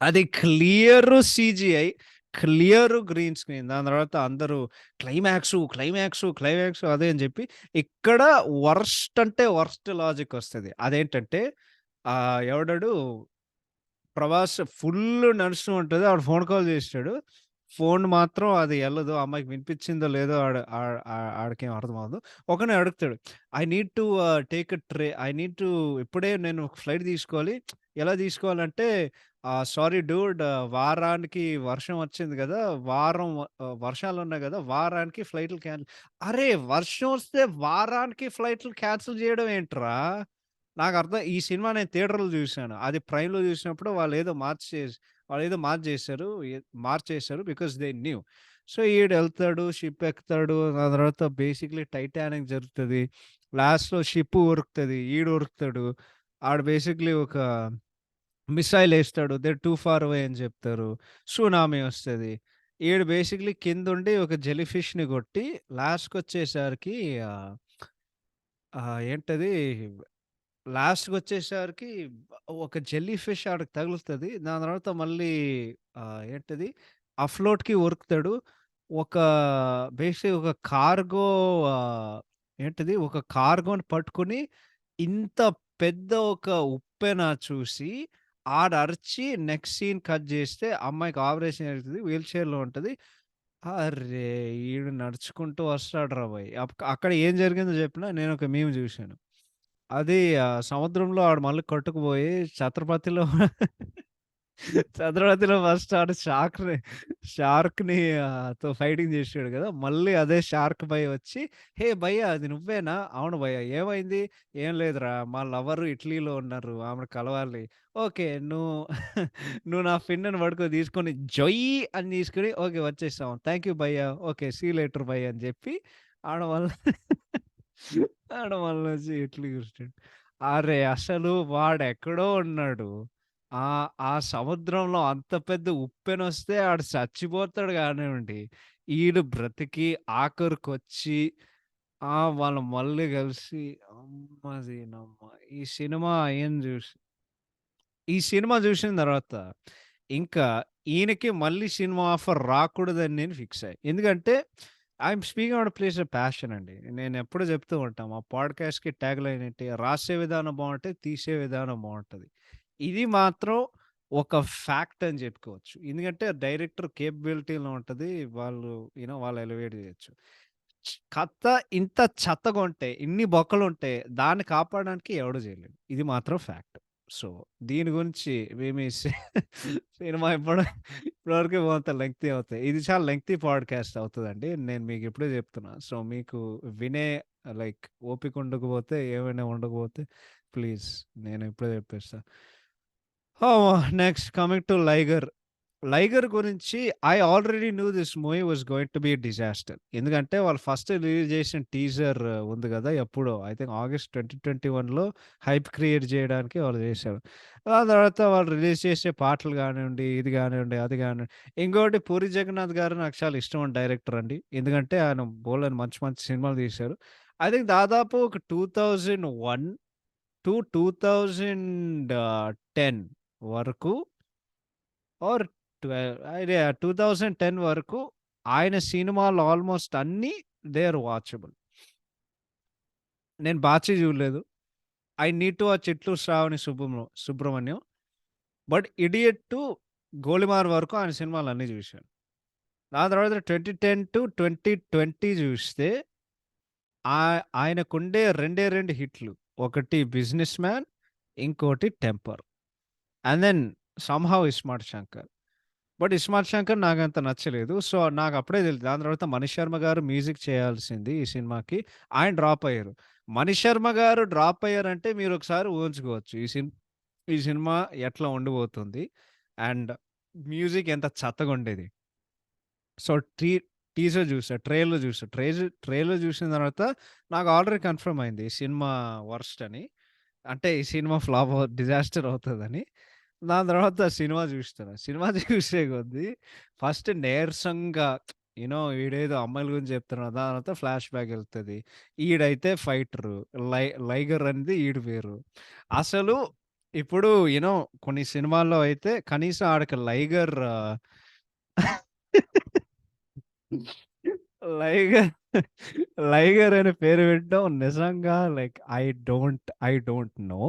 అది clear CGI. Clear green screen. దాని తర్వాత అందరూ క్లైమాక్సు అదే అని జెప్పి, ఇక్కడ వర్స్ట్ అంటే వర్స్ట్ లాజికొస్తది. అదేంటంటే ఎవడాడు 'ప్రభాస్' ఫుల్లు నడుస్తూ ఉంటది. ఆడు ఫోన్ కాల్ జేసాడు. ఫోన్ మాత్రం అది ఎళ్ళదు. ఆ అమ్మాయికి వినిపించిందో లేదో ఆడ ఆహ్, ఆహ్, ఆడికేం అర్థం అవ్వదు. ఒకడిని అడుగుతాడు. I need to take a tray I need to ఇప్పుడే నేను ఫ్లైట్ తీసుకోవాలి. ఎలా తీసుకోవాలంటే సారీ డూడ్ వారానికి వర్షం వచ్చింది గదా! వర్షాలున్నాయి గదా! వారానికి ఫ్లైట్‌లు అరే! వర్షం వస్తే వారానికి ఫ్లైట్‌లు క్యాన్సెల్ జేయడం ఏంట్రా? ఈ సినిమా నేను థియేటర్‌లో జూసాను. అది ప్రైమ్‌లో జూసినప్పుడు వాళ్ళేదో మార్చేశారు బికాస్ దే న్యూ. సో, ఈడెళ్తాడు, షిప్ ఎక్కుతాడు. దాని తర్వాత బేసిక్‌లీ టైటానిక్ జరుగుతది. లాస్ట్‌లో షిప్ ఉరుకుతది. ఈడు ఉరుకుతాడు. ఆడు బేసిక్‌లీ ఒక మిస్సైల్ ఏస్తాడు. దే టూ ఫార్ అవే అని జెప్తారు. సునామీ వస్తది. ఈడు బేసిక్‌లీ కిందుండి ఒక జెల్లీ ఫిష్‌ని గొట్టి లాస్ట్‌కొచ్చేసరికి ఆహ్, ఏంటది లాస్ట్‌కొచ్చేసరికి ఒక జెల్లీ ఫిష్ ఆడికి తగులుతది. దాని తర్వాత మళ్ళీ ఏంటది అఫ్‌లోట్‌కి ఉరుకుతాడు. ఒక ఒక కార్గో ఒక కార్గోని పట్టుకొని ఇంత పెద్ద ఒక ఉప్పెన చూసి ఆడరిచి నెక్స్ట్ సీన్ కట్ జేస్తే అమ్మాయికి ఆపరేషన్ అయితది. వీల్ చైర్‌లో ఉంటది. అర్రే! ఈడు నడుచుకుంటూ వస్తాడురా బాయ్! అక్కడ ఏం జరిగిందో జెప్పనా? నేనొక మీమ్ జూసాను. అది సముద్రంలో ఆడు మళ్ళీ కొట్టుకుపోయి 'ఛత్రపతిలో' 'ఛత్రపతిలో' ఫస్ట్ ఆడు షార్క్‌ని తో ఫైటింగ్ చేసాడు గదా! మళ్ళీ అదే షార్క్ భయ్ వచ్చి, "హే భయ్యా అది నువ్వేనా?" "అవును భయ్యా ఏమైంది?" "ఏం లేదురా మా లవరు ఇటలీలో ఉన్నారు. ఆమెను కలవాలి." "ఓకే. నువ్వు నా ఫిన్‌ని పట్టుకో తీసుకొని జొయ్ అని తీసుకొని ఓకే వచ్చేసాం. థాంక్ యూ భయ్యా. ఓకే సీ యూ లేటర్ భయ్యా" అని చెప్పి ఆడ మళ్ళా ఆడ మళ్ళొచ్చి ఇట్లా చూసాడు. అరే! అసలు వాడెక్కడో ఉన్నాడు. ఆ సముద్రంలో అంత పెద్ద ఉప్పెనొస్తే ఆడు చచ్చిపోతాడు గానివ్వండి. ఈడు బ్రతికి ఆఖరికొచ్చి వాళ్ళు మళ్ళీ కలిసి అమ్మ దీనమ్మ! ఈ సినిమా ఏం జూసి ఈ సినిమా జూసిన తర్వాత ఇంకా ఈయనకి మళ్ళీ సినిమా ఆఫర్ రాకూడదని నేను ఫిక్స్ అయ్యా. ఎందుకంటే I'm speaking out of place of passion అండి. నేనెప్పుడు చెప్తూ ఉంటా. మా పాడ్‌కాస్ట్‌కి ట్యాగ్‌లైన్ ఏంటి? రాసే విధానం బావుంటే తీసే విధానం బావుంటది. ఇది మాత్రం ఒక ఫ్యాక్ట్ అని చెప్పుకోవచ్చు. ఎందుకంటే డైరెక్టర్ కేపబిలిటీలో ఉంటది. వాళ్ళు ఎలివేట్ చేయొచ్చు. కథ ఇంత చెత్తగుంటే, ఇన్ని బొక్కలుంటే దాన్ని కాపాడడానికి ఎవడు చేయలేడు. ఇది మాత్రం ఫ్యాక్ట్. సో, దీని గురించి సినిమా ఇప్పటివరకు అంత లెంగ్తీ అవుతాయి. ఇది చాలా లెంగ్తీ పాడ్‌కాస్ట్ అవుతదండి. నేను మీకు ఇప్పుడే చెప్తున్నా. సో, మీకు వినే లైక్ ఓపిక ఉండకపోతే, ఏమైనా ఉండకపోతే ప్లీజ్ నేను ఇప్పుడే చెప్పేస్తా. Next coming to 'Liger'. 'Liger' గురించి I already knew this movie was going to be disaster. ఎందుకంటే వాళ్ళు ఫస్ట్ రిలీజ్ చేసిన టీజర్ ఉంది గదా! ఎప్పుడో ఐ థింక్ ఆగస్ట్ 2021లో హైప్ క్రియేట్ చేయడానికి వాళ్ళు చేశారు. ఆ తర్వాత వాళ్ళు రిలీజ్ చేసే పాటలు గానివ్వండి, ఇది గానివ్వండి, అది గానివ్వండి. ఇంకోటి 'పూరి జగన్నాథ్' గారు నాకు చాలా ఇష్టమైన డైరెక్టర్ అండి. ఎందుకంటే ఆయన బోలెడన్ని మంచి మంచి సినిమాలు తీశారు. ఐ థింక్ దాదాపు ఒక 2001-2010 వరకు ఆర్ 2010 వరకు ఆయన సినిమాలు ఆల్‌మోస్ట్ అన్నీ దే ఆర్ వాచబుల్. నేను 'బాచీ' చూడలేదు. I need to watch 'Chittoor Sravani Subrahmanyam'. But 'Idiot' to 'Golimaar' వరకు ఆయన సినిమాలన్నీ చూశాను. దాని తర్వాత 2010-2020 చూస్తే ఆయనకుండే రెండే 2 హిట్లు. ఒకటి 'బిజినెస్ మ్యాన్' ఇంకోటి 'Temper' and then somehow 'iSmart Shankar.' But 'iSmart Shankar' నాకంత నచ్చలేదు. సో, నాకప్పుడే తెలీదు. దాని తర్వాత 'మణిశర్మ' గారు మ్యూజిక్ చేయాల్సింది ఈ సినిమాకి. ఆయన డ్రాప్ అయ్యారు. 'మణిశర్మ' గారు డ్రాప్ అయ్యారంటే మీరొకసారి ఊహించుకోవచ్చు. ఈ సినిమా ఎట్లా ఉండబోతుంది. అండ్ మ్యూజిక్ ఎంత చెత్తగుండేది. సో, టీజర్ చూసా, ట్రైలర్ చూసా. ట్రైలర్ చూసిన తర్వాత నాకు ఆల్రెడీ కన్ఫర్మ్ అయింది ఈ సినిమా వర్స్ట్ అని. అంటే ఈ సినిమా ఫ్లాప్ డిజాస్టర్ అవుతదని. దాని తర్వాత సినిమా చూస్తున్నా. సినిమా చూసే కొద్దీ ఫస్ట్ నీరసంగా ఈడేదో అమ్మాయిల గురించి చెప్తున్నాడు. దాని తర్వాత ఫ్లాష్ బ్యాక్ ఎళ్తది. ఈడైతే ఫైటరు. లైగర్ అనేది ఈడు పేరు. అసలు ఇప్పుడు కొన్ని సినిమాల్లో అయితే కనీసం ఆడికి లైగర్ లైగర్ అనే పేరు వినడం నిజంగా లైక్ ఐ డోంట్ నో.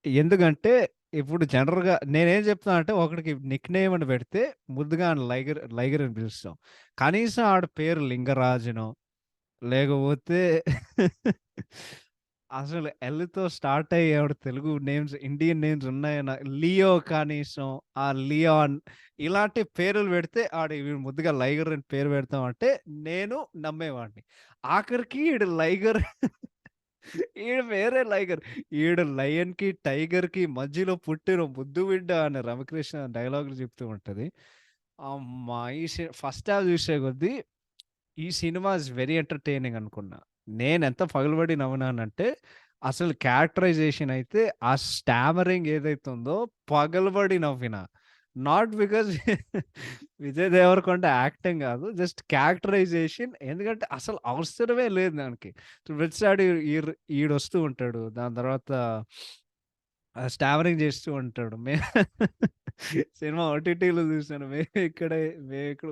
ఎందుకంటే ఇప్పుడు జనరల్‌గా నేనేం చెప్తున్నానంటే ఒకడికి నిక్‌నేమ్ అని పెడితే ముద్దుగా ఆడిని లైగర్ లైగర్ అని పిలుస్తాం. కనీసం ఆడి పేరు లింగరాజునో లేకపోతే అసలు ఎల్‌తో స్టార్ట్ అయ్యే ఏమైనా తెలుగు నేమ్స్, ఇండియన్ నేమ్స్ ఉన్నాయా? లియో కనీసం, లియాన్ ఇలాంటి పేర్లు పెడితే వీడు ముద్దుగా లైగర్ అని పేరు పెడతామంటే నేను నమ్మేవాడిని. ఆఖరికి ఈడు లైగర్ ఈడు వేరే లైగర్. ఈడు లయన్‌కి, టైగర్‌కి మధ్యలో పుట్టిన ముద్దు బిడ్డ అని రవికృష్ణ డైలాగులు చెప్తూ ఉంటది. అమ్మా! ఫస్ట్ హాఫ్ చూసే కొద్దీ ఈ సినిమా ఈస్ వెరీ ఎంటర్‌టైనింగ్ అనుకున్నా. నేనెంత పగలబడి నవ్వినానంటే, అసలు క్యారెక్టరైజేషన్ అయితే ఆ స్టామరింగ్ ఏదైతే ఉందో పగలబడి నవ్వినా. Not because Vijay Devarakonda acting గాదు. జస్ట్ క్యారెక్టరైజేషన్ ఎందుకంటే అసలు అవసరమే లేదు దానికి. ప్రతిసారి ఈడొస్తూ ఉంటాడు. దాని తర్వాత స్టామరింగ్ చేస్తూ ఉంటాడు. సినిమా ఓటీటీలో చూసాను. మేమిక్కడ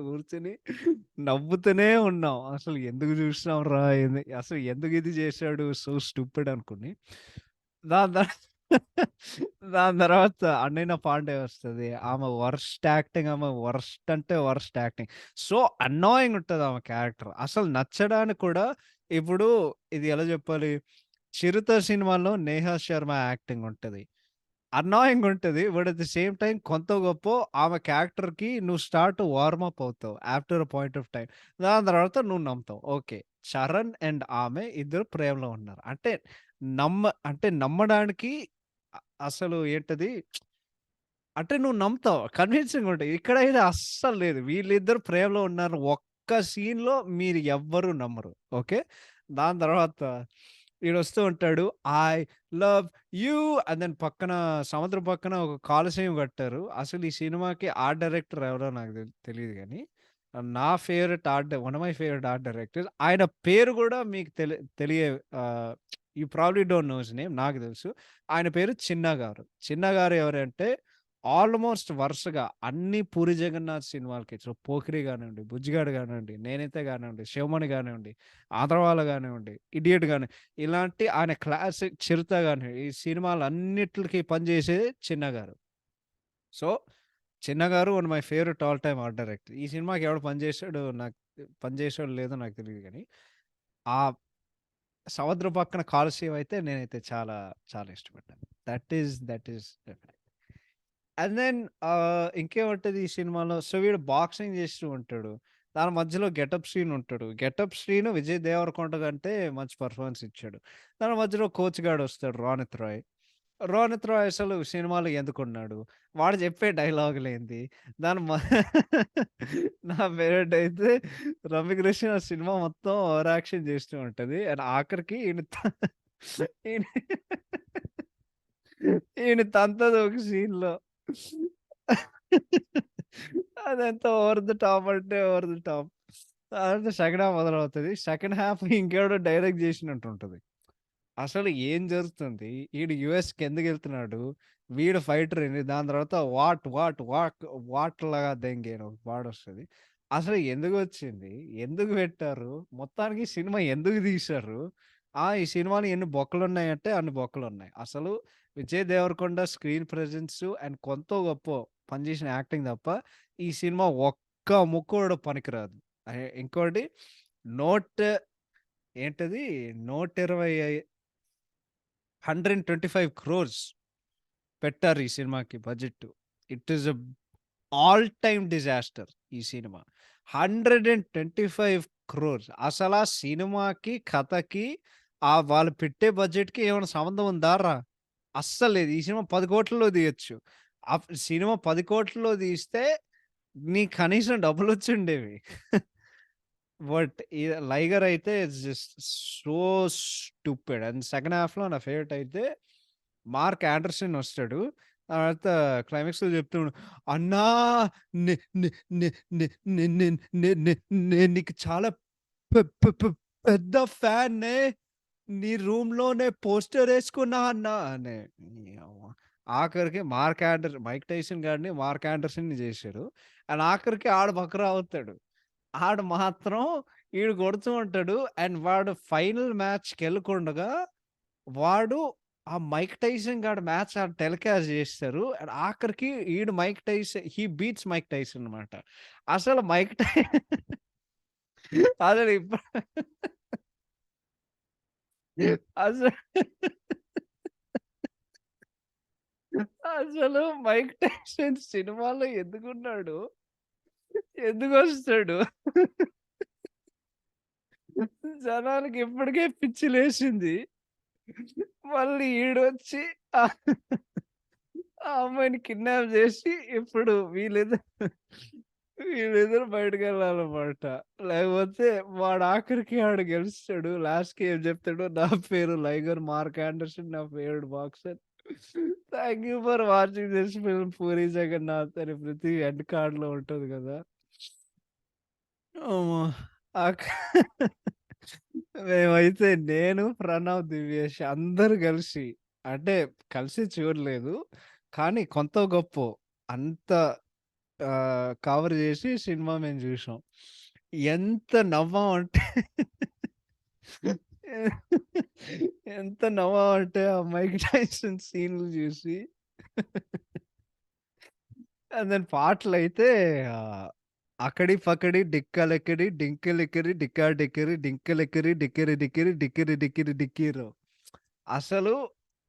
కూర్చొని నవ్వుతూనే ఉన్నాం. అసలు ఎందుకు చూసినాంరా! అసలు ఎందుకు ఇది చేశాడు సో స్టూపిడ్ అనుకుని. దాని తర్ దాని తర్వాత 'అనన్య పాండే' వస్తది. ఆమె వరస్ట్ యాక్టింగ్. ఆమె వరస్ట్ అంటే వరస్ట్ యాక్టింగ్. సో అన్నాయింగ్ ఉంటది ఆమె క్యారెక్టర్. అసలు నచ్చడానికి కూడా ఇప్పుడు ఇది ఎలా చెప్పాలి? 'చిరుత' సినిమాలో 'నేహా శర్మ' యాక్టింగ్ ఉంటది. అన్నాయింగ్ ఉంటది. But at the same time కొంతో గొప్పో ఆమె క్యారెక్టర్‌కి నువ్వు వార్మ్ అప్ అవుతావు. After a point of time. దాని తర్వాత నువ్వు నమ్ముతావు. ఓకే. చరణ్ అండ్ ఆమె ఇద్దరు ప్రేమలో ఉన్నారు. అంటే నమ్మడానికి అసలు ఏంటది? అంటే నువ్వు నమ్ముతావు. కన్విన్సింగ్‌గా ఉంటది. ఇక్కడైతే అస్సలు లేదు. వీళ్ళిద్దరు ప్రేమలో ఉన్నారు. ఒక్క సీన్‌లో మీరు ఎవ్వరు నమ్మరు. ఓకే. దాని తర్వాత ఈడొస్తూ ఉంటాడు. I love you and then పక్కన సముద్రం పక్కన ఒక కాలుష్యం కట్టారు. అసలు ఈ సినిమాకి ఆర్ట్ డైరెక్టర్ ఎవరో నాకు తెలీదు గానీ, నా favourite one of my favourite art directors. ఆయన పేరు గూడా మీకు తెలియ you probably don't know his name. నాకు తెలుసు. ఆయన పేరు చిన్న గారు. చిన్న గారు ఎవరంటే ఆల్‌మోస్ట్ వరుసగా అన్ని 'పూరి జగన్నాథ్' సినిమాలకి 'పోకిరి' గానివ్వండి, 'బుజ్జిగాడు' గానివ్వండి, 'నేనైతే' గానివ్వండి, 'శివమణి' గానివ్వండి, 'ఆంధ్రవాల' గానివ్వండి, 'ఇడియట్' గాని ఇలాంటి ఆయన క్లాసిక్ 'చిరుత' గాని ఈ సినిమాలన్నిట్లికి పనిచేసేది చిన్న గారు. సో, చిన్న గారు one of my favourite all time art director. ఈ సినిమాకి ఎవడు పనిచేసాడో లేదో నాకు తెలీదు గానీ, ఆ సముద్రం పక్కన కాలుష్యం అయితే నేనైతే చాలా చాలా ఇష్టపడ్డాను. That is definite. And then ఇంకేముంటది ఈ సినిమాలో? సో, వీడు బాక్సింగ్ చేస్తూ ఉంటాడు. దాని మధ్యలో గెటప్ శ్రీను ఉంటాడు. గెటప్ శ్రీను విజయ్ దేవరకొండ కంటే మంచి పెర్ఫార్మన్స్ ఇచ్చాడు. దాని మధ్యలో కోచ్ గాడొస్తాడు 'రోనిత్ రాయ్.' 'రోనిత్ రాయ్' అసలు సినిమాలో ఎందుకున్నాడు? వాడు చెప్పే డైలాగులేంది? దాని మ నా ఫేవరెట్ అయితే 'రమ్యకృష్ణ' సినిమా మొత్తం ఓవర్ యాక్షన్ చేస్తూ ఉంటది. అండ్ ఆఖరికి ఈయన ఈయన తంతది ఒక సీన్‌లో. అదెంత ఓవర్ ది టాప్ అంటే ఓవర్ ది టాప్. తర్వాత సెకండ్ హాఫ్ మొదలవుతది. సెకండ్ హాఫ్ ఇంకెవడో డైరెక్ట్ జేసినట్టుంటది. అసలు ఏం జరుగుతుంది? ఈడు యూఎస్‌కి ఎందుకెళ్తున్నాడు? వీడు ఫైటర్ ఏంది? దాని తర్వాత వాట్ లగా దెంగే అని ఒక పాటొస్తది. అసలు ఎందుకొచ్చింది? ఎందుకు పెట్టారు? మొత్తానికి సినిమా ఎందుకు తీశారు? ఈ సినిమాలో ఎన్ని బొక్కలున్నాయంటే అన్ని బొక్కలున్నాయి. అసలు Vijay Devarakonda screen presence and కొంతో గొప్పో పనిచేసిన యాక్టింగ్ తప్ప ఈ సినిమా ఒక్క ముక్క కూడా పనికిరాదు. ఇంకోటి నోట్ ఏంటది? 120 125 క్రోర్స్ పెట్టారు ఈ సినిమాకి budget. It is a all time disaster ఈ సినిమా. 125 క్రోర్స్ అసలా సినిమాకి, కథకి వాళ్ళు పెట్టే బడ్జెట్‌కి ఏమైనా సంబంధం ఉందారా? అస్సలు లేదు. ఈ సినిమా 10,00,00,000లో తీయొచ్చు. సినిమా 10,00,00,000లో తీస్తే నీకు కనీసం డబ్బులొచ్చుండేవి. బట్ ఈ 'లైగర్' అయితే it's just so stupid. And second హాఫ్‌లో నా ఫేవరెట్ అయితే మార్క్ ఆండర్సన్ వస్తాడు. తర్వాత క్లైమాక్స్‌లో చెప్తూ "అన్నా! నే నే నే నే నే నే నే నే నేను నీకు చాలా పె పె పె పెద్ద ఫ్యాన్‌నే. నీ రూమ్‌లోనే పోస్టర్ ఏసుకున్నా అన్నా" అని. యవ్వ! ఆఖరికి మైక్ టైసన్ గాడిని మార్క్ ఆండర్సన్‌ని చేశారు. అండ్ ఆఖరికి ఆడు బకరా అవుతాడు. ఆడు మాత్రం ఈడు కొడుతూ ఉంటాడు. అండ్ వాడు ఫైనల్ మ్యాచ్‌కెళ్ళకుండగా వాడు ఆ మైక్ టైసన్ గాడు మ్యాచ్ టెలికాస్ట్ చేస్తారు. అండ్ ఆఖరికి ఈడు హి బీట్స్ మైక్ టైసన్ అన్నమాట. అసలు మైక్ టై అసలు ఇప్పుడు అసలు అసలు మైక్ టైసన్ సినిమాలో ఎందుకున్నాడు? ఎందుకొస్తాడు? జనాలకి ఇప్పటికే పిచ్చి లేసింది. మళ్ళీ ఈడొచ్చి ఆ ఆ అమ్మాయిని కిడ్నాప్ జేసి ఇప్పుడు వీళ్ళిద్దరు బయటికెళ్ళాలన్నమాట. లేకపోతే వాడు ఆఖరికి ఆడు గెలుస్తాడు. లాస్ట్‌కి ఏం చెప్తాడు? నా పేరు లైగర్ మార్క్ ఆండర్సన్. నా favourite boxer. Thank you for watching this film 'Puri Jagannadh' అని ప్రతి ఎండ్ కార్డ్‌లో ఉంటది గదా! అమ్మో! ఆక్ మేమైతే నేను, ప్రణవ్, దివ్యేష్ అందరూ కలిసి అంటే కలిసి చూడలేదు. కానీ కొంతో గొప్పో అంత కవర్ జేసి సినిమా మేము జూసాం. ఎంత నవ్వామంటే ఎంత నవ్వామంటే ఆ మైక్ టైసన్ సీన్‌లు జూసి. అండ్ దెన్ పాటలైతే ఆహ్, 'అకడి పకడి డిక్కలకిడి డింకిలికిరి డిక్కా డిక్కిరి డింకిలికిరి డిక్కిరి డిక్కిరి డిక్కిరి డిక్కిరి డిక్కిరో' అసలు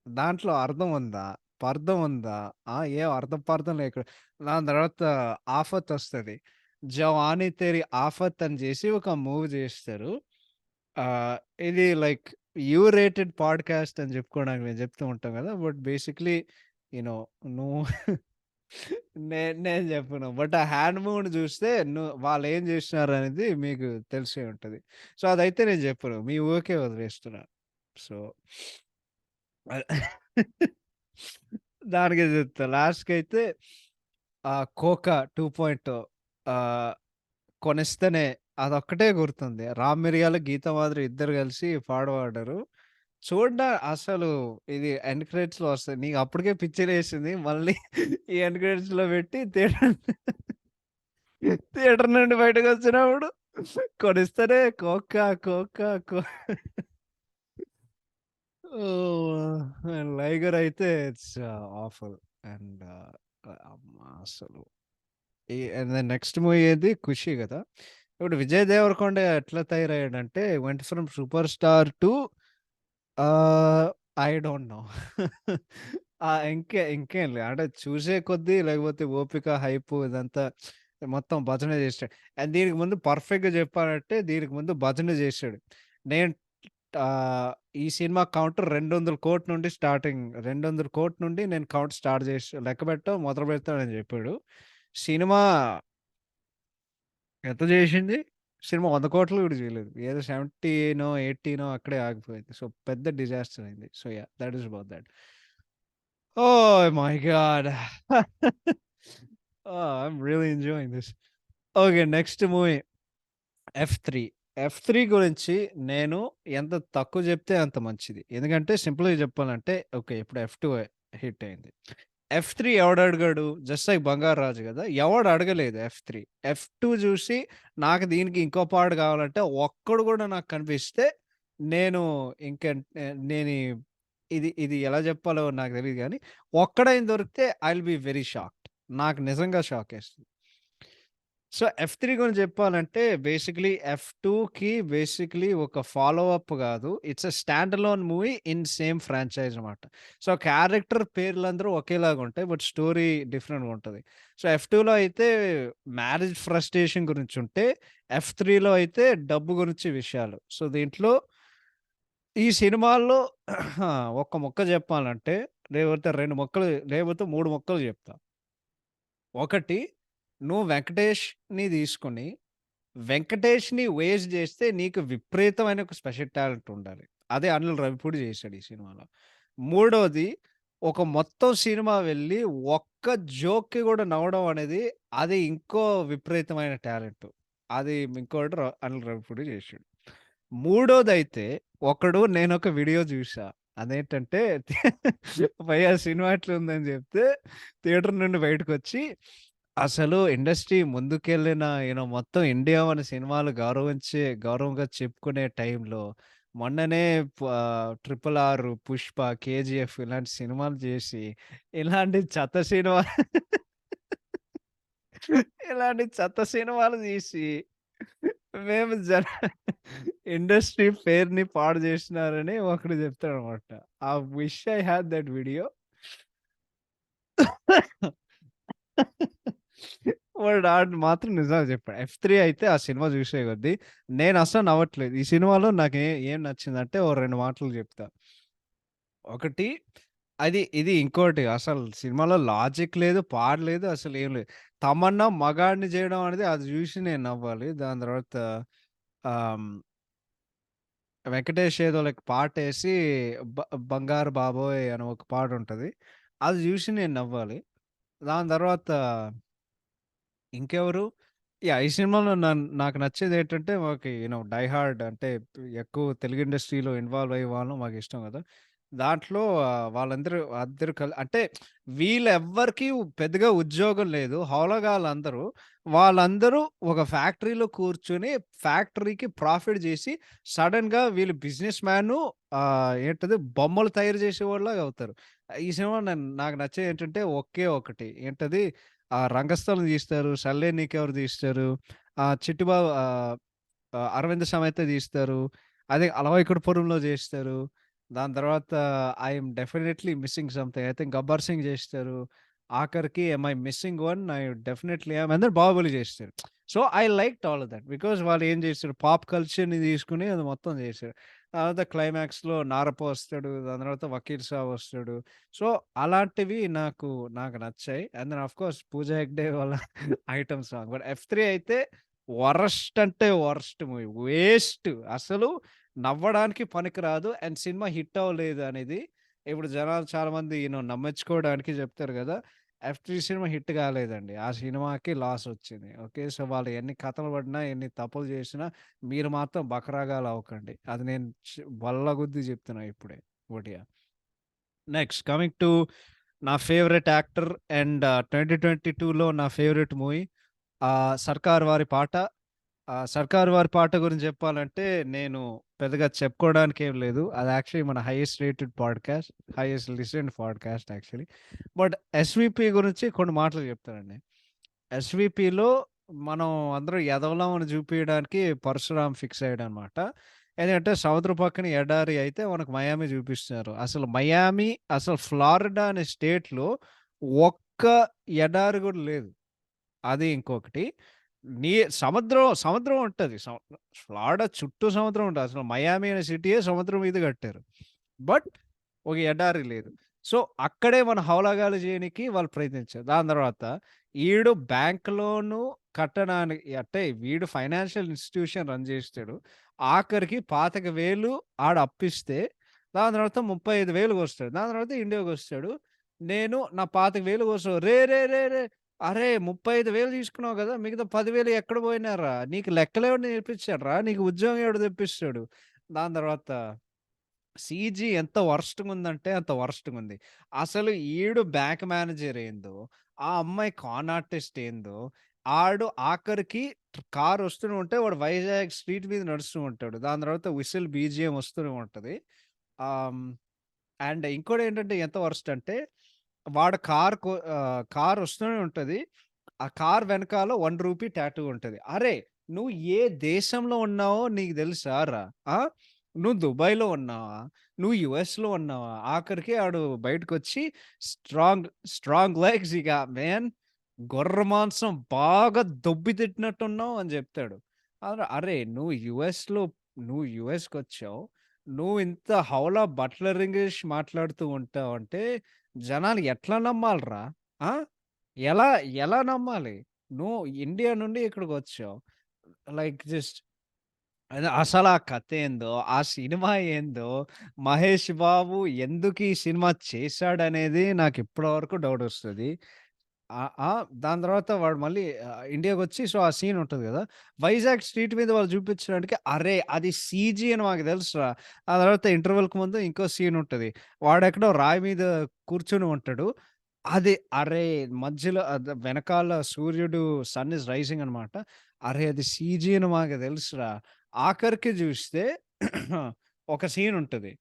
దాంట్లో అర్థం ఉందా? పర్థం ఉందా? ఏం అర్థం పర్థం దాని తర్వాత 'ఆఫత్' వస్తది. 'జవానీ తేరీ ఆఫత్' అని జేసి ఒక మూవీ జేస్తారు. ఆహ్, ఇది లైక్ యూ రేటెడ్ పాడ్‌కాస్ట్ అని జెప్పుకోవడానికి మేము జెప్తూ ఉంటాం గదా! బట్ బేసిక్‌లీ యూ నో నువ్వు నేను జెప్పను. బట్ ఆ హ్యాండ్ మూవ్‌ని జూస్తే వాళ్ళేం జేసినారనేది మీకు తెలిసే ఉంటది. సో, అదైతే నేను జెప్పను. మీ ఊహకే వదిలేస్తున్నా. సో, దానికే జెప్తా. లాస్ట్‌కైతే 'కోకా 2.0' ఆహ్, కొనిస్తేనే అదొక్కటే గుర్తుంది. 'రామ్ మిరియాలు, గీతా మాధురి' ఇద్దరు కలిసి పాడారు. అసలు ఇది ఎండ్ క్రెడిట్స్‌లో వస్తది. నీకు అప్పటికే పిచ్చి లేసింది. మళ్ళీ ఈ ఎండ్ క్రెడిట్స్‌లో పెట్టి థియేటర్ నుండి బయటకొచ్చినప్పుడు కొనిస్తేనే కోకా, కోకా, ఓహ్! అండ్ 'లైగర్' అయితే ఇట్స్ ఆఫుల్. అండ్ అమ్మా! అసలు అండ్ దెన్ నెక్స్ట్ మూవీ ఏది 'ఖుషి' గదా! ఇప్పుడు 'విజయ్ దేవరకొండ' ఎట్లా తయారయ్యాడంటే went from super star to ah, I don't know. ఇంకేం లే. అంటే చూసే కొద్దీ లేకపోతే ఓపిక, హైపు ఇదంతా మొత్తం భజన చేసాడు. అండ్ దీనికి ముందు పర్ఫెక్ట్‌గా చెప్పాలంటే దీనికి ముందు భజన చేసాడు. నేను ఆహ్, ఈ సినిమా కౌంటర్ 200,00,00,000 నుండి స్టార్టింగ్ 200,00,00,000 నుండి నేను కౌంట్ స్టార్ట్ చేసి లెక్కపెట్టడం మొదలు పెడతానని చెప్పాడు. సినిమా ఎంత చేసింది? సినిమా 100,00,00,000 కూడా చేయలేదు. ఏదో 70నో, 80నో అక్కడే ఆగిపోయింది. సో, పెద్ద డిజాస్టర్ అయింది. So, yeah! That is about that. Oh my god! I'm really enjoying this. Okay. Next movie 'F3'. 'F3' గురించి నేను ఎంత తక్కువ చెప్తే అంత మంచిది. ఎందుకంటే సింపుల్‌గా చెప్పాలంటే ఓకే. ఇప్పుడు 'ఎఫ్2' హిట్ అయింది. 'ఎఫ్3' ఎవడడిగాడు? జస్ట్ లైక్ 'బంగారు రాజు' గదా! ఎవడు అడగలేదు 'ఎఫ్3'. 'ఎఫ్2' చూసి నాకు దీనికి ఇంకో పార్ట్ కావాలంటే ఒక్కడు గూడా నాకు కనిపిస్తే నేను ఇంక నేను ఇది ఇది ఎలా చెప్పాలో నాకు తెలీదు గానీ ఒక్కడైనా దొరికితే I will be very shocked. నాకు నిజంగా షాకేస్తది. సో, 'ఎఫ్3' గురించి చెప్పాలంటే బేసిక్‌లీ ఒక ఫాలో అప్ గాదు. It's a stand alone movie in same franchise అన్నమాట. సో, క్యారెక్టర్ పేర్లందరూ ఒకేలాగుంటాయి. బట్ స్టోరీ డిఫరెంట్‌గా ఉంటది. సో, 'ఎఫ్2'లో అయితే మ్యారేజ్ ఫ్రస్ట్రేషన్ గురించుంటే, 'ఎఫ్3'లో అయితే డబ్బు గురించి విషయాలు. సో, దీంట్లో ఈ సినిమాల్లో ఒక్క ముక్క చెప్పాలంటే లేకపోతే 2 ముక్కలు లేకపోతే 3 ముక్కలు చెప్తా. ఒకటి నువ్వు 'వెంకటేష్‌ని' తీసుకొని వెంకటేష్‌ని వేస్ట్ జేస్తే నీకు విపరీతమైన ఒక స్పెషల్ టాలెంట్ ఉండాలి. అదే అనిల్ రావిపూడి చేశాడు ఈ సినిమాలో. మూడోది ఒక మొత్తం సినిమా వెళ్ళి ఒక్క జోక్‌కి గూడా నవ్వడం అనేది అది ఇంకో విపరీతమైన టాలెంటు. అది ఇంకోటి అనిల్ రావిపూడి చేశాడు. మూడోదైతే నేనొక వీడియో జూసా. అదేంటంటే భయ్యా సినిమా ఎట్లుందని జెప్తే థియేటర్ నుండి బయటకొచ్చి అసలు ఇండస్ట్రీ ముందుకెళ్ళిన మొత్తం ఇండియా మన సినిమాలు గౌరవంగా చెప్పుకునే టైంలో మొన్ననే 'ట్రిపుల్ ఆర్', 'పుష్ప', 'కేజీఎఫ్' ఇలాంటి సినిమాలు జేసి ఇలాంటి చెత్త సినిమా ఇలాంటి చెత్త సినిమాలు తీసి మేము ఇండస్ట్రీ పేరుని పాడు జేసినారని ఒకడు జెప్తాడనమాట. I wish I had that video. ఆడు మాత్రం నిజాలు చెప్పాడు. 'ఎఫ్3' అయితే ఆ సినిమా చూసే కొద్దీ నేనసలు నవ్వట్లేదు. ఈ సినిమాలో ఏం నచ్చిందంటే ఓ 2 మాటలు చెప్తా. ఒకటి ఇది ఇంకోటి అసలు సినిమాలో లాజిక్ లేదు, పాడు లేదు, అసలేం లేదు. తమన్నా మగాడిని చేయడం అనేది అది చూసి నేను నవ్వాలి. దాని తర్వాత ఆహ్, వెంకటేష్ ఏదో లైక్ పాటేసి 'బంగారు బాబోయ్' అని ఒక పాటుంటది. అది చూసి నేను నవ్వాలి. దాని తర్వాత ఇంకెవరు? ఈ సినిమాలో నాకు నచ్చేదేంటంటే మాకి 'డై హార్డ్' అంటే ఎక్కువ తెలుగు ఇండస్ట్రీలో ఇన్వాల్వ్ అయ్యే వాళ్ళం మాకిష్టం గదా! దాంట్లో అందరూ అంటే వీళ్ళెవ్వరికీ పెద్దగా ఉద్యోగం లేదు. హౌలగాళ్ళందరూ. వాళ్ళందరూ ఒక ఫ్యాక్టరీలో కూర్చొని ఫ్యాక్టరీకి ప్రాఫిట్ జేసి సడెన్‌గా వీళ్ళు బిజినెస్ మ్యాను ఏంటది బొమ్మలు తయారు చేసేవాళ్ళలాగా అవుతారు. ఈ సినిమా నాకు నచ్చేదేంటంటే ఒకే ఒకటి ఏంటది 'రంగస్థలం' తీస్తారు. 'సర్లే నీకెవరు' తీస్తారు. 'అరవింద సమేత' తీస్తారు. అదే 'అలవైకుంఠపురంలో' జేస్తారు. దాని తర్వాత 'I am definitely missing something.' I think 'Gabbar Singh' జేస్తారు. ఆఖరికి 'am I missing one? I definitely yam' అందరూ 'బాహుబలి' జేస్తారు. So, I liked all of that. Because వాళ్ళు ఏం జేస్తారు పాప్ కల్చర్‌ని తీసుకొని అది మొత్తం జేశారు. తర్వాత క్లైమాక్స్‌లో 'నారప్ప' వస్తాడు. దాని తర్వాత 'వకీల్ సాబ్' వస్తాడు. సో, అలాంటివి నాకు నచ్చాయి. And then of course 'Pooja Hegde' వాళ్ళ ఐటెమ్ సాంగ్. బట్ 'ఎఫ్3' అయితే వరస్ట్ అంటే వరస్ట్ మూవీ. వేస్ట్. అసలు నవ్వడానికి పనికిరాదు. అండ్ సినిమా హిట్ అవ్వలేదు అనేది ఇప్పుడు జనాలు చాలామంది నమ్మించుకోవడానికి చెప్తారు గదా! 'ఎఫ్3' సినిమా హిట్ కాలేదండి. ఆ సినిమాకి లాస్ వచ్చింది. ఓకే. సో, వాళ్ళు ఎన్ని కథలు పడినా, ఎన్ని తప్పులు చేసినా మీరు మాత్రం బకరాగాలు అవ్వకండి. అది నేను బల్లగుద్ది చెప్తున్నా ఇప్పుడే ఒకటిగా. నెక్స్ట్ కమింగ్ టు నా ఫేవరెట్ యాక్టర్ అండ్ 2022లో నా ఫేవరెట్ మూవీ 'సర్కార్ వారి పాట.' 'సర్కార్ వారి పాట' గురించి చెప్పాలంటే నేను పెద్దగా చెప్పుకోవడానికి ఏం లేదు. అది యాక్చువల్లీ మన highest rated podcast. Highest listened podcast actually. But 'SVP' గురించి కొన్ని మాటలు చెప్తానండి. 'ఎస్‌విపిలో' మనం అందరం ఎదవలం అని చూపియడానికి పరశురామ్ ఫిక్స్ అయ్యాడనమాట. ఎందుకంటే సముద్రం పక్కన ఎడారి అయితే మనకు మయామి చూపిస్తున్నారు. అసలు ఫ్లారిడా అనే స్టేట్‌లో ఒక్క ఎడారి కూడా లేదు. అది ఇంకొకటి. నీ సముద్రం ఉంటది. ఫ్లారిడా చుట్టూ సముద్రం ఉంటది. అసలు మయామి అనే సిటీయే సముద్రం మీద కట్టారు. బట్ ఒక ఎడారి లేదు. సో, అక్కడే మన హౌలాగాలు చేయనికి వాళ్ళు ప్రయత్నించారు. దాని తర్వాత ఈడు బ్యాంక్ లోను కట్టడానికి అంటే వీడు ఫైనాన్షియల్ ఇన్‌స్టిట్యూషన్ రన్ చేస్తాడు. ఆఖరికి 25,000 ఆడు అప్పిస్తే దాని తర్వాత 35,000 కొస్తాడు. దాని తర్వాత ఇండియాకొస్తాడు. నేను నా 25,000 కోసం రేయ్! అరే! 35,000 తీసుకున్నావు గదా! మిగతా 10,000 ఎక్కడ పోయినాయిరా? నీకు లెక్కలెవడు నేర్పించాడురా? నీకు ఉద్యోగం ఎవడు తెప్పిస్తాడు? దాని తర్వాత సీజీ ఎంత వరస్ట్‌గుందంటే అంత వరస్ట్‌గుంది. అసలు ఈడు బ్యాంక్ మేనేజర్ ఏందో, ఆ అమ్మాయి కాన్ ఆర్టిస్ట్ ఏందో, ఆడు ఆఖరికి కారొస్తూనే ఉంటే వాడు వైజాగ్ స్ట్రీట్ మీద నడుస్తూ ఉంటాడు. దాని తర్వాత విసిల్ బీజీఎం వస్తూనే ఉంటది. ఆహ్, హ్మ్. అండ్ ఇంకోటేంటంటే ఎంత వరస్ట్ అంటే వాడు కార్ వస్తూనే ఉంటది. ఆ కార్ వెనకాల రూ. 1 టాటూ ఉంటది. అరే! నువ్వు ఏ దేశంలో ఉన్నావో నీకు తెలుసారా? ఆ! నువ్వు దుబాయ్‌లో ఉన్నావా? నువ్వు యూఎస్‌లో ఉన్నావా? ఆఖరికి ఆడు బయటకొచ్చి strong strong legs you got man. గొర్రె మాంసం బాగా దొబ్బి తిట్టినట్టున్నావు అని జెప్తాడు. అరే! నువ్వు యూఎస్‌కొచ్చావు. నువ్వు ఇంత హౌలా బట్లర్ ఇంగ్లీష్ మాట్లాడుతూ ఉంటావంటే జనాలు ఎట్లా నమ్మాలిరా? ఆ! ఎలా ఎలా నమ్మాలి? నువ్వు ఇండియా నుండి ఇక్కడికొచ్చావు. లైక్ జస్ట్ అదే అసలా కథేందో, ఆ సినిమా ఏందో, మహేష్ బాబు ఎందుకు ఈ సినిమా చేశాడనేది నాకిప్పటి వరకు డౌటొస్తది. ఆ! దాని తర్వాత వాడు మళ్ళీ ఇండియాకొచ్చి సో, ఆ సీన్ ఉంటది గదా! వైజాగ్ స్ట్రీట్ మీద వాళ్ళు చూపించడానికి అరే! అది సీజీ అని మాకు తెలుసురా. ఆ తర్వాత ఇంటర్వల్‌కి ముందు ఇంకో సీన్ ఉంటది. వాడెక్కడో రాయి మీద కూర్చొని ఉంటాడు. అది అరే! మధ్యలో వెనకాల సూర్యుడు సన్ ఈస్ రైజింగ్ అనమాట. అరే! అది సీజీ అని మాకు తెలుసురా. ఆఖరికి జూస్తే ఒక సీన్ ఉంటది.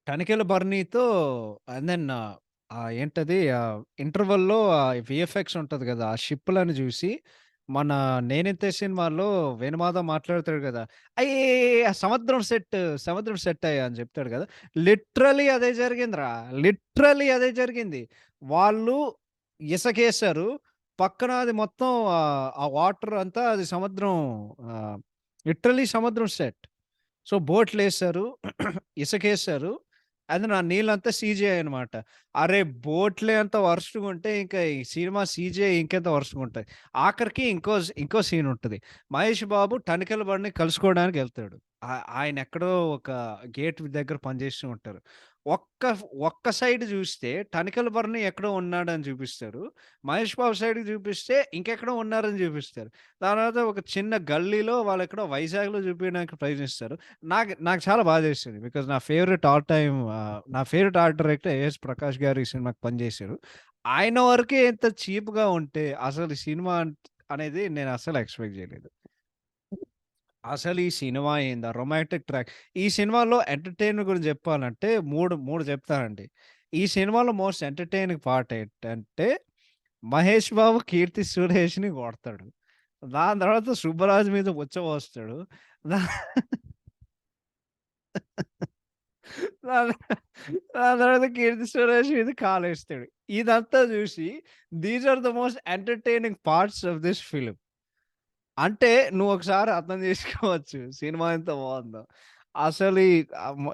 'తనికెళ్ళ భరణి'తో అండ్ దెన్ ఏంటది ఇంటర్వల్‌లో వీఎఫ్ఎక్స్ ఉంటది గదా! ఆ షిప్పులని జూసి మన 'నేనింతే' సినిమాలో వేణుమాధవ్ మాట్లాడతాడు గదా! అయ్యయ్యయ్యయ్య! సముద్రం సెట్ అయ్యా అని జెప్తాడు గదా! లిటరల్లీ అదే జరిగిందిరా. లిటరల్లీ అదే జరిగింది. వాళ్ళు ఇసకేశారు. పక్కన అది మొత్తం ఆ వాటర్ అంతా అది సముద్రం ఆహ్, లిటరల్లీ సముద్రం సెట్. సో, బోట్‌లేశారు. ఇసకేశారు. అది నా నీళ్ళంతా సీజీఐ అనమాట. అరే! బోట్‌లే అంత వరస్ట్‌గుంటే ఇంకా ఈ సినిమా సీజీఐ ఇంకెంత వరస్ట్‌గుంటది. ఆఖరికి ఇంకో సీన్ ఉంటది. మహేష్ బాబు తనికెళ్ళ బండిని కలుసుకోవడానికెళ్తాడు. ఆయనెక్కడో ఒక గేట్ దగ్గర పనిచేస్తూ ఉంటారు. ఒక్క ఒక్క సైడ్ జూస్తే తనికెళ్ళ భరణి ఎక్కడో ఉన్నాడని చూపిస్తారు. మహేష్ బాబు సైడ్‌కి చూపిస్తే ఇంకెక్కడో ఉన్నారని చూపిస్తారు. దాని తర్వాత ఒక చిన్న గల్లీలో వాళ్ళెక్కడో వైజాగ్‌లో చూపియడానికి ప్రయత్నిస్తారు. నాకు చాలా బాధేసింది. బికాజ్ నా favourite art director 'A S Prakash' garu ఈ సినిమాకి పనిచేశారు. ఆయన వరకే ఇంత చీప్‌గా ఉంటే అసలు ఈ సినిమా అనేది నేను అస్సలు ఎక్స్‌పెక్ట్ చేయలేదు. అసలు ఈ సినిమా ఏందా? రొమాంటిక్ ట్రాక్ ఈ సినిమాలో ఎంటర్‌టైనర్ గురించి చెప్పాలంటే 3 చెప్తానండి. ఈ సినిమాలో మోస్ట్ ఎంటర్‌టైనింగ్ పార్ట్ ఏంటంటే మహేష్ బాబు 'కీర్తి సురేష్‌ని' కొడతాడు. దాని తర్వాత సుబ్బరాజు మీద ఉచ్చబోస్తాడు. దా దాని దాని తర్వాత 'కీర్తి సురేష్' మీద కాలేస్తాడు. ఇదంతా చూసి these are the most entertaining parts of this film. అంటే నువ్వొకసారి అర్థం చేసుకోవచ్చు సినిమా ఎంత బావుందో. అసలు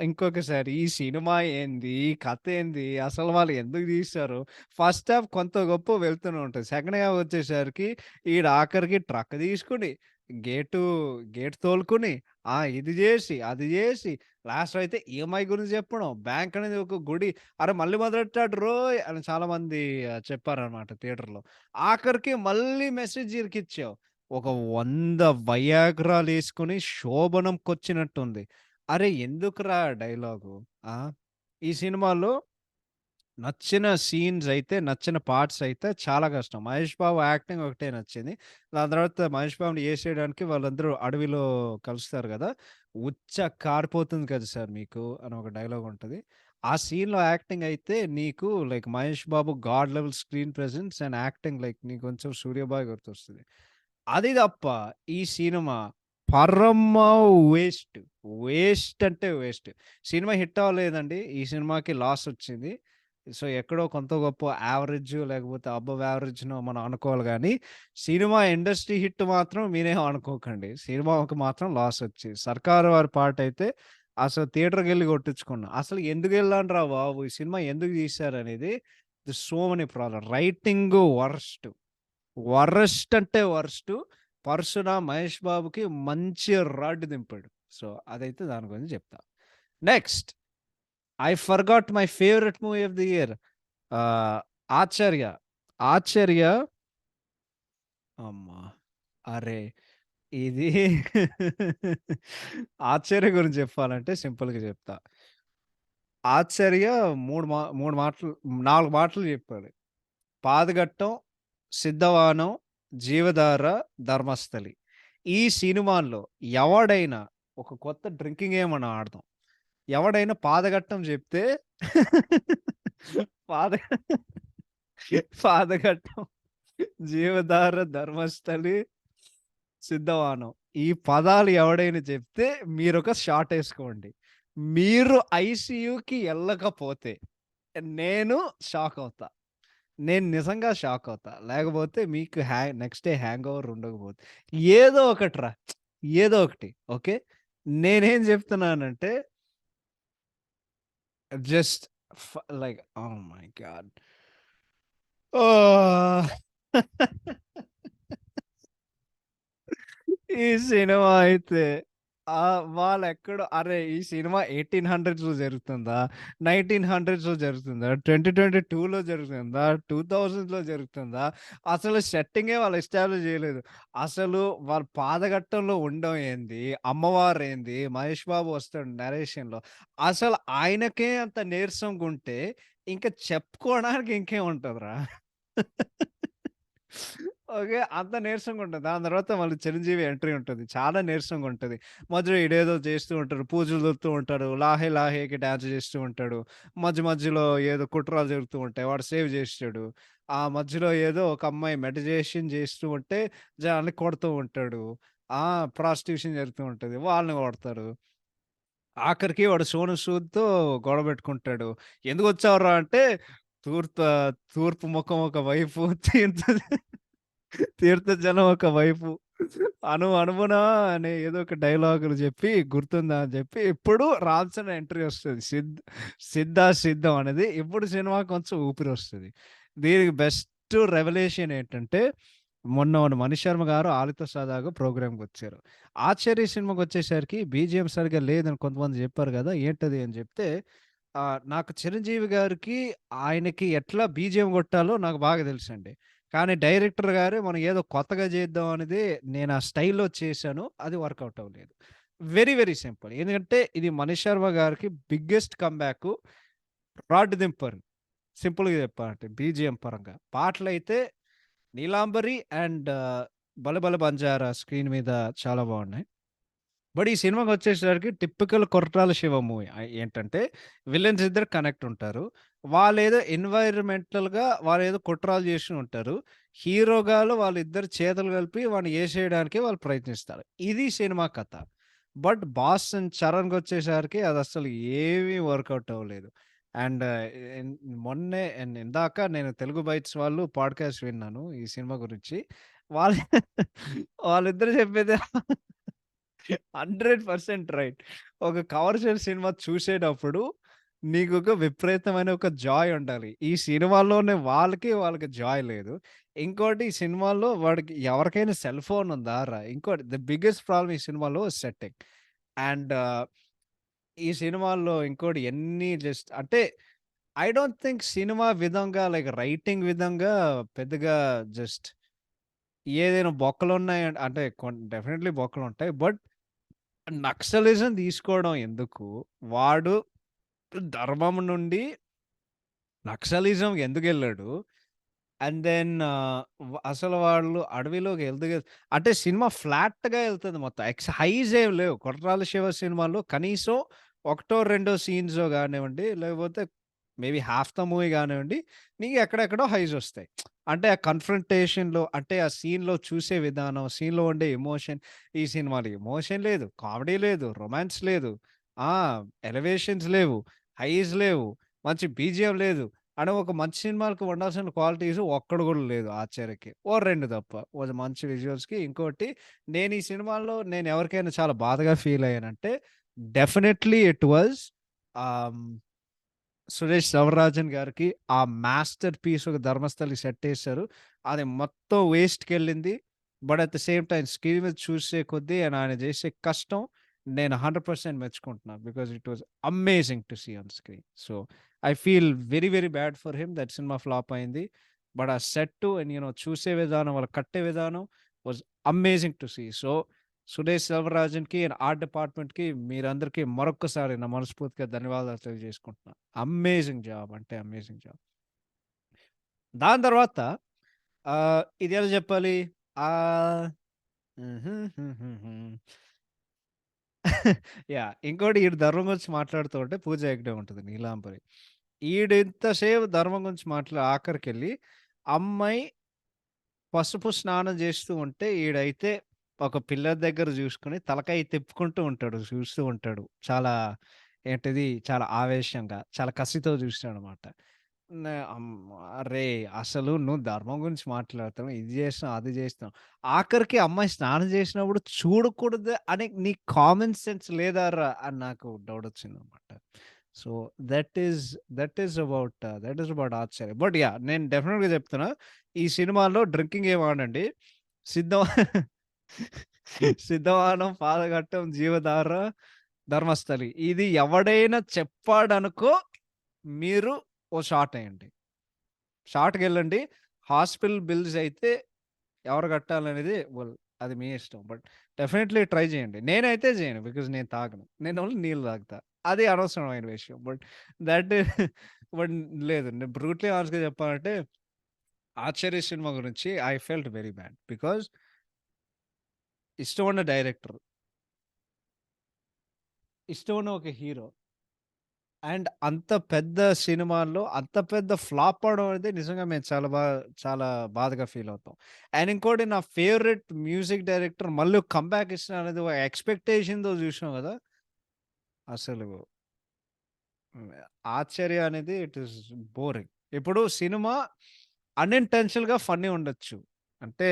ఇంకొకసారి ఈ సినిమా ఏంది? ఈ కథ ఏంది? అసలు వాళ్ళు ఎందుకు తీశారు? ఫస్ట్ హాఫ్ కొంత గొప్పో వెళ్తూనే ఉంటది. సెకండ్ హాఫ్ వచ్చేసరికి ఈడు ఆఖరికి ట్రక్ తీసుకొని, గేటు గేట్ తోలుకొని, ఇది జేసి, అది జేసి లాస్ట్‌లో అయితే ఈఎంఐ గురించి చెప్పడం, బ్యాంక్ అనేది ఒక గుడి. అరె! మళ్ళీ మొదలెట్టాడు రోయ్! అని చాలామంది చెప్పారనమాట థియేటర్‌లో. ఆఖరికి మళ్ళీ మెసేజ్ ఇరికిచ్చావు. ఒక 100 వయాగ్రాలేసుకొని శోభనంకొచ్చినట్టుంది. అరె! ఎందుకురా డైలాగు? ఆ! ఈ సినిమాలో నచ్చిన సీన్స్ అయితే, నచ్చిన పార్ట్స్ అయితే చాలా కష్టం. 'మహేష్ బాబు' యాక్టింగ్ ఒకటే నచ్చింది. దాని తర్వాత 'మహేష్ బాబుని' ఏసేయడానికి వాళ్ళందరూ అడవిలో కలుస్తారు గదా! "ఉచ్చ కారిపోతుంది కదా సార్ మీకు" అని ఒక డైలాగ్ ఉంటది. ఆ సీన్‌లో యాక్టింగ్ అయితే నీకు like 'Mahesh Babu' God level screen presence and acting like నీకు కొంచెం 'సూర్యబాయ్' గుర్తొస్తది. అది తప్ప ఈ సినిమా పరమ వేస్ట్. వేస్ట్ అంటే వేస్ట్. సినిమా హిట్ అవ్వలేదండి. ఈ సినిమాకి లాస్ వచ్చింది. సో, ఎక్కడో కొంత గొప్పో యావరేజ్ లేకపోతే అబోవ్ యావరేజ్‌నో మనం అనుకోవాలి గానీ, సినిమా ఇండస్ట్రీ హిట్ మాత్రం మీరేం అనుకోకండి. సినిమాకి మాత్రం లాస్ వచ్చింది. 'సర్కారు వారి పాటయితే' అసలు థియేటర్‌కెళ్ళి కొట్టించుకున్నా. అసలు ఎందుకెళ్ళానురా బాబు! ఈ సినిమా ఎందుకు తీశారనేది so many problem. Writing worst. Worst అంటే వరస్టు. 'పరశురామ్' మహేష్ బాబుకి మంచి రాడ్ దింపాడు. సో, అదైతే దాని గురించి చెప్తా. Next I forgot my favourite movie of the year. Ah, 'Acharya'. 'ఆచార్య' అమ్మా! అరే! ఇది 'ఆచార్య' గురించి చెప్పాలంటే సింపుల్‌గా చెప్తా. 'ఆచార్య' 3 మాటలు 4 మాటలు చెప్పాడు. 'పాదగట్టం', 'సిద్ధవానం', 'జీవధార', 'ధర్మస్థలి'. ఈ సినిమాల్లో ఎవడైనా ఒక కొత్త డ్రింకింగ్ గేమ్ మనం ఆడదాం. ఎవడైనా 'పాదగట్టం' జెప్తే పాద 'పాదగట్టం', 'జీవధార', 'ధర్మస్థలి', 'సిద్ధవానం' ఈ పదాలు ఎవడైనా చెప్తే మీరొక షాటేసుకోండి. మీరు ఐసీయూకి ఎళ్ళకపోతే నేను షాకవుతా. నేను నిజంగా షాకవుతా. లేకపోతే మీకు నెక్స్ట్ డే హ్యాంగోవర్ ఉండకపోతే. ఏదో ఒకటిరా. ఏదో ఒకటి. ఓకే. నేనేం జెప్తున్నానంటే జస్ట్ ఫ లైక్ ఓహ్ మై గాడ్! ఓహ్! ఈ సినిమా అయితే వాళ్ళెక్కడో అరే! ఈ సినిమా 1800స్‌లో జరుగుతుందా? 1900స్‌లో జరుగుతుందా? 2022లో జరుగుతుందా? 2000స్‌లో జరుగుతుందా? అసలు సెట్టింగే వాళ్ళు ఎస్టాబ్లిష్ చేయలేదు. అసలు వాళ్ళ పాదఘట్టంలో ఉండడం ఏంది? అమ్మవారేంది? మహేష్ బాబు వస్తాడు నరేషన్‌లో. అసలు ఆయనకే అంత నీరసంగుంటే ఇంక చెప్పుకోవడానికి ఇంకేముంటదిరా? ఓకే. అంత నీరసంగుంటది. దాని తర్వాత మళ్ళీ చిరంజీవి ఎంట్రీ ఉంటది. చాలా నీరసంగుంటది. మధ్యలో ఈడేదో చేస్తూ ఉంటాడు. పూజలు జరుపుతూ ఉంటాడు. 'లాహే లాహేకి' డాన్స్ చేస్తూ ఉంటాడు. మధ్యలో ఏదో కుట్రలు జరుగుతూ ఉంటాయి. వాడు సేవ్ చేస్తాడు. ఆ మధ్యలో ఏదో ఒక అమ్మాయి మెడిటేషన్ చేస్తూ ఉంటే జనాల్ని కొడుతూ ఉంటాడు. ఆ! ప్రాస్టిట్యూషన్ జరుగుతూ ఉంటది. వాళ్ళని కొడతారు. ఆఖరికి వాడు సోనూ సూద్‌తో గొడవ పెట్టుకుంటాడు. "ఎందుకొచ్చావురా" అంటే తూర్త తూర్పు ముఖం ఒక వైపు తీర్థజలం ఒకవైపు. అణువున అనే ఏదో ఒక డైలాగులు జెప్పి గుర్తుందా అని జెప్పి ఇప్పుడు 'రామ్‌చరణ్' ఎంట్రీ ఒస్తది. 'సిద్ధాస్ సిద్ధం' అనేది ఇప్పుడు సినిమాకి కొంచెం ఊపిరొస్తది. దీనికి బెస్ట్ రెవల్యూషన్ ఏంటంటే మొన్న మన 'మణిశర్మ' గారు 'ఆలితో సదా'గా ప్రోగ్రామ్‌కొచ్చారు. 'ఆచార్య' సినిమాకొచ్చేసరికి బీజీఎం సరిగ్గా లేదని కొంతమంది జెప్పారు గదా! ఏంటది అని జెప్తే నాకు 'చిరంజీవి' గారికి ఆయనకి ఎట్లా బీజీఎం గొట్టాలో నాకు బాగా తెలుసండి. కానీ డైరెక్టర్ గారు మనం ఏదో కొత్తగా చేద్దాం అనేది నేను ఆ స్టైల్‌లో చేశాను. అది వర్కౌట్ అవ్వలేదు. Very, very simple. ఎందుకంటే ఇది 'మనీష్ శర్మ' గారికి బిగ్గెస్ట్ కమ్‌బ్యాకు. రాడ్ దింపర్. సింపుల్‌గా చెప్పాలంటే బీజీఎం పరంగా. పాటలైతే 'నీలాంబరి' అండ్ 'బలే బలే బంజారా' స్క్రీన్ మీద చాలా బాగున్నాయి. బట్ ఈ సినిమాకొచ్చేసరికి టిపికల్ 'కొరటాల శివ' మూవీ. ఏంటంటే విలన్స్ ఇద్దరు కనెక్ట్ ఉంటారు. వాళ్ళేదో ఎన్వైర్‌మెంటల్‌గా వాళ్ళేదో కుట్రలు చేసి ఉంటారు. హీరోగాళ్ళు వాళ్ళిద్దరు చేతులు కలిపి వాడిని ఏసేయడానికి వాళ్ళు ప్రయత్నిస్తారు. ఇది సినిమా కథ. బట్ 'బాస్' అండ్ 'చరణ్‌కొచ్చేసరికి అదసలు ఏమీ వర్కౌట్ అవ్వలేదు. అండ్ ఇన్ మొన్నే ఇందాక నేను తెలుగు బైట్స్ వాళ్ళు పాడ్‌కాస్ట్ విన్నాను ఈ సినిమా గురించి. వాళ్ళు వాళ్ళిద్దరు చెప్పేది 100% రైట్. ఒక కమర్షియల్ సినిమా చూసేటప్పుడు నీకొక విపరీతమైన ఒక జాయ్ ఉండాలి. ఈ సినిమాలోనే వాళ్ళకి జాయ్ లేదు. ఇంకోటి ఈ సినిమాలో వాడికి ఎవరికైనా సెల్ ఫోన్ ఉందారా? ఇంకోటి ది బిగ్గెస్ట్ ప్రాబ్లమ్ ఈ సినిమాలో సెట్టింగ్. అండ్ ఈ సినిమాల్లో ఇంకోటి ఎన్ని జస్ట్ అంటే ఐ డోంట్ థింక్ సినిమా విధంగా లైక్ రైటింగ్ విధంగా పెద్దగా జస్ట్ ఏదైనా బొక్కలున్నాయి అంటే డెఫినెట్‌లీ బొక్కలుంటాయి. బట్ నక్సలిజం తీసుకోవడం ఎందుకు? వాడు ధర్మం నుండి నక్సలిజం ఎందుకెళ్ళాడు? అండ్ దెన్ అసలు వాళ్ళు అడవిలోకి అంటే సినిమా ఫ్లాట్‌గా ఎళ్తది మొత్తం. హైస్ ఏమి లేవు. 'కొట్రాల శివ' సినిమాలో కనీసం ఒకటో, రెండో సీన్సో గానివ్వండి, లేకపోతే మేబీ హాఫ్ ద మూవీ గానివ్వండి, నీకు ఎక్కడెక్కడో హైస్ ఒస్తాయి. అంటే ఆ కన్ఫ్రంటేషన్‌లో అంటే ఆ సీన్‌లో చూసే విధానం, సీన్‌లో ఉండే ఎమోషన్ ఈ సినిమాలో ఎమోషన్ లేదు, కామెడీ లేదు, రొమాన్స్ లేదు. ఆ! ఎలివేషన్స్ లేవు, హైస్ లేవు, మంచి బీజీఎం లేదు. అంటే ఒక మంచి సినిమాలకు ఉండాల్సిన క్వాలిటీస్ ఒక్కటి కూడా లేదు 'ఆచార్యకి.' ఓ 2 తప్ప. ఓ మంచి విజువల్స్‌కి. ఇంకోటి నేను ఈ సినిమాలో నేను ఎవరికైనా చాలా బాధగా ఫీల్ అయ్యానంటే డెఫినైట్‌లీ ఇట్ వాస్ ఆహ్, 'సురేష్ సవరాజన్' గారికి ఆ మాస్టర్ పీస్ ఒక 'ధర్మస్థలి' సెట్టేసారు. అది మొత్తం వేస్ట్‌కెళ్ళింది. But at the same time screen మీద చూసే కొద్దీ ఆయన చేసే కష్టం నేను 100% మెచ్చుకుంటున్నాను. Because it was amazing to see on screen. So, I feel very, very bad for him that సినిమా ఫ్లాప్ అయింది. బట్ ఆ సెట్టు అండ్ చూసే విధానం, వాళ్ళు కట్టే విధానం was amazing to see. So, Suresh సెల్వరాజన్‌కి అండ్ ఆర్ట్ డిపార్ట్‌మెంట్‌కి మీరందరికీ మరొక్కసారి నా మనస్ఫూర్తిగా ధన్యవాదాలు తెలియజేసుకుంటున్నాను. అమేజింగ్ జాబ్ అంటే అమేజింగ్ జాబ్. దాని తర్వాత ఇది ఎలా చెప్పాలి? ఆహ్, హుహుహుహుహు. ఇంకోటి ఈడు ధర్మం గురించి మాట్లాడుతూ ఉంటే పూజ హెగ్డే ఉంటది 'నీలాంబరి.' ఈడింత సేపు ధర్మం గురించి ఆఖరికెళ్ళి అమ్మాయి పసుపు స్నానం చేస్తూ ఉంటే ఈడైతే ఒక పిల్లర్ దగ్గర చూసుకొని తలకాయ తిప్పుకుంటూ ఉంటాడు. చూస్తూ ఉంటాడు. చాలా చాలా ఆవేశంగా, చాలా కసితో చూస్తాడనమాట. అరేయ్! అసలు నువ్వు ధర్మం గురించి మాట్లాడుతున్నావు. ఇది చేస్తున్నావు, అది చేస్తున్నావు. ఆఖరికి అమ్మాయి స్నానం చేసినప్పుడు చూడకూడదు అనే నీకు కామన్ సెన్స్ లేదారా? అని నాకు డౌటొచ్చిందనమాట. So, that is about Acharya. But నేను డెఫినిట్‌గా చెప్తున్నా. ఈ సినిమాలో డ్రింకింగ్ ఏమి ఆడనండి. సిద్ధం సిద్ధవానం, పాదఘట్టం, జీవధార, ధర్మస్థలి. ఇది ఎవడైనా చెప్పాడనుకో మీరు ఓ షాట్ ఎయండి. షాట్‌కెళ్ళండి. హాస్పిటల్ బిల్స్ అయితే ఎవరు కట్టాలనేది అది మీ ఇష్టం. బట్ డెఫినైట్‌లీ ట్రై చేయండి. నేనైతే చేయను. బికాజ్ నేను తాగను. నేను ఓన్లీ నీళ్ళు తాగుతా. అది అనవసరమైన విషయం. దట్ బట్ లేదు. నేను బ్రూట్‌లీ హానెస్ట్‌గా చెప్పాలంటే 'ఆచార్య' సినిమా గురించి I felt very bad. Because ఇష్టమున్న డైరెక్టర్, ఇష్టమున్న ఒక హీరో అండ్ అంత పెద్ద సినిమాల్లో అంత పెద్ద ఫ్లాప్ అవడం అనేది నిజంగా మేము చాలా బాధగా ఫీల్ అవుతాం. అండ్ ఇంకోటి నా ఫేవరెట్ మ్యూజిక్ డైరెక్టర్ మళ్ళీ కమ్‌బ్యాక్ ఇస్తున్నారనేది ఒక ఎక్స్‌పెక్టేషన్‌తో చూసినాం గదా! అసలు హ్మ్. 'ఆశ్చర్య' అనేది ఇట్ ఈస్ బోరింగ్. ఇప్పుడు సినిమా అన్‌ఇంటెన్షనల్‌గా ఫన్నీ ఉండొచ్చు. అంటే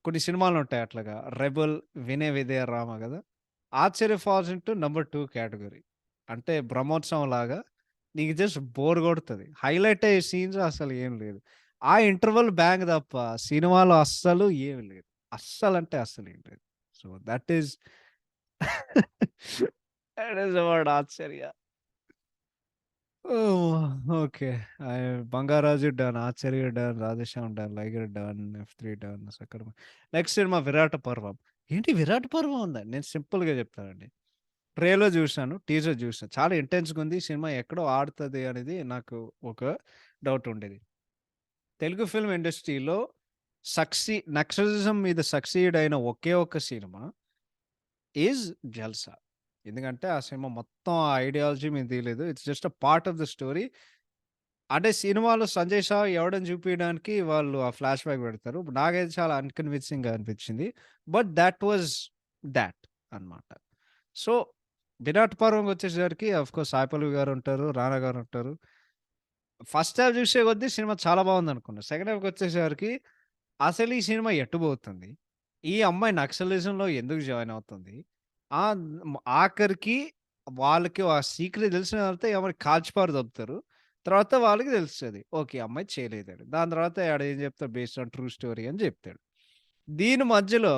కొన్ని సినిమాలుంటాయి అట్లాగా 'రెబెల్', 'వినయ విధేయ రామ' గదా! 'ఆశ్చర్య' ఫాల్స్ ఇంటూ నంబర్ 2 కేటగరీ. అంటే 'బ్రహ్మోత్సవం' లాగా నీకు జస్ట్ బోర్ కొడతది. హైలైట్ అయ్యే సీన్స్ అసలు ఏం లేదు. ఆ ఇంటర్వల్ బ్యాంగ్ తప్ప సినిమాలో అస్సలు ఏమి లేదు. అస్సలంటే అస్సలేం లేదు. So that is that is about 'ఆశ్చర్య'. ఓహ్! ఓకే. 'బంగారాజు' డన్, 'ఆచార్య' డన్, 'రాధేశ్యామ్' డన్, 'లైగర్' డన్, 'ఎఫ్3' డన్, 'సకర్మ'. నెక్స్ట్ సినిమా 'విరాట పర్వం'. ఏంటి 'విరాట పర్వం' ఉందా? నేను సింపుల్‌గా చెప్తానండి. ట్రైలర్ చూసాను, టీజర్ చూసాను. చాలా ఇంటెన్స్‌గుంది. సినిమా ఎక్కడో ఆడుతది అనేది నాకు ఒక డౌట్ ఉండేది. తెలుగు ఫిల్మ్ ఇండస్ట్రీలో నక్సలిజం మీద సక్సీడ్ అయిన ఒకే ఒక్క సినిమా ఈజ్ 'జల్సా'. ఎందుకంటే ఆ సినిమా మొత్తం ఆ ఐడియాలజీ మీద తీయలేదు. It's just a part of the story. అంటే సినిమాలో 'సంజయ్ సాయి' ఎవడని చూపియడానికి వాళ్ళు ఆ ఫ్లాష్ బ్యాక్ పెడతారు. నాకైతే చాలా అన్‌కన్విన్సింగ్‌గా అనిపించింది. బట్ థట్ వాస్ థాట్ అన్నమాట. సో, 'విరాట్ పర్వం'కొచ్చేసరికి ఆఫ్‌కోర్స్ సాయి పల్లవి గారుంటారు, రానా గారుంటారు. ఫస్ట్ హాఫ్ చూసే కొద్దీ సినిమా చాలా బాగుందనుకున్నా. సెకండ్ హాఫ్‌కొచ్చేసరికి అసలు ఈ సినిమా ఎట్టుబోతుంది? ఈ అమ్మాయి నక్సలిజంలో ఎందుకు జాయిన్ అవుతుంది? ఆఖరికి వాళ్ళకి ఆ సీక్రెట్ తెలిసిన తర్వాత ఆమెని కాల్చిపారు దొబ్బుతారు. తర్వాత వాళ్ళకి తెలుస్తది. ఓకే. ఈ అమ్మాయి చేయలేదని. దాని తర్వాత ఆడేం చెప్తాడు బేస్డ్ ఆన్ ట్రూ స్టోరీ అని చెప్తాడు. దీని మధ్యలో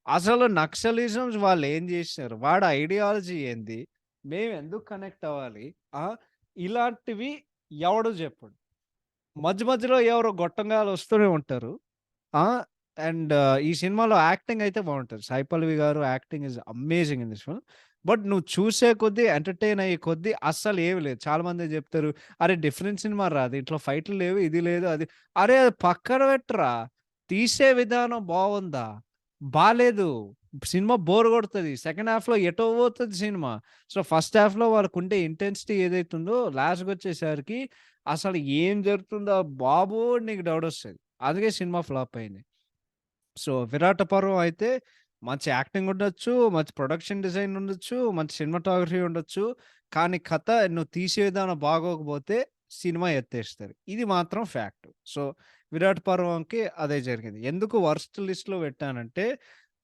అసలు నక్సలిజమ్స్ వాళ్ళేం జేశారు? వాడి ఐడియాలజీ ఏంది? మేమెందుకు కనెక్ట్ అవ్వాలి? ఆ! ఇలాంటివి ఎవడు జెప్పడు. మధ్యలో ఎవరో గొట్టంగాలు వస్తూనే ఉంటారు. ఆ! ఈ సినిమాలో యాక్టింగ్ అయితే బావుంటది. సాయి పల్లవి గారు acting is amazing in this film. But నువ్వు చూసే కొద్దీ, ఎంటర్‌టైన్ అయ్యే కొద్దీ అస్సలేమి లేదు. చాలామంది జెప్తారు, "అరే! డిఫరెంట్ సినిమా రా! దీంట్లో ఫైట్‌లు లేవు, ఇది లేదు, అది" అరే! అది పక్కన పెట్టరా! తీసే విధానం బావుందా? బాలేదు. Cinema bore కొడతది. సెకండ్ హాఫ్‌లో ఎటో పోతది సినిమా. సో, ఫస్ట్ హాఫ్‌లో వాళ్ళకుండే ఇంటెన్సిటీ ఏదైతుందో లాస్ట్‌కొచ్చేసరికి అసలు ఏం జరుగుతుందో బాబు! నీకు డౌటొస్తది. అందుకే సినిమా ఫ్లాప్ అయింది. సో, 'విరాట పర్వం' అయితే మంచి యాక్టింగ్ ఉండొచ్చు, మంచి ప్రొడక్షన్ డిజైన్ ఉండొచ్చు, మంచి సినిమాటోగ్రఫీ ఉండొచ్చు. కానీ కథ నువ్వు తీసే విధానం బాగోకపోతే సినిమా ఎత్తేస్తది. ఇది మాత్రం ఫ్యాక్ట్. సో, 'విరాట్ పర్వం'కి అదే జరిగింది. ఎందుకు వరస్ట్ లిస్ట్‌లో పెట్టానంటే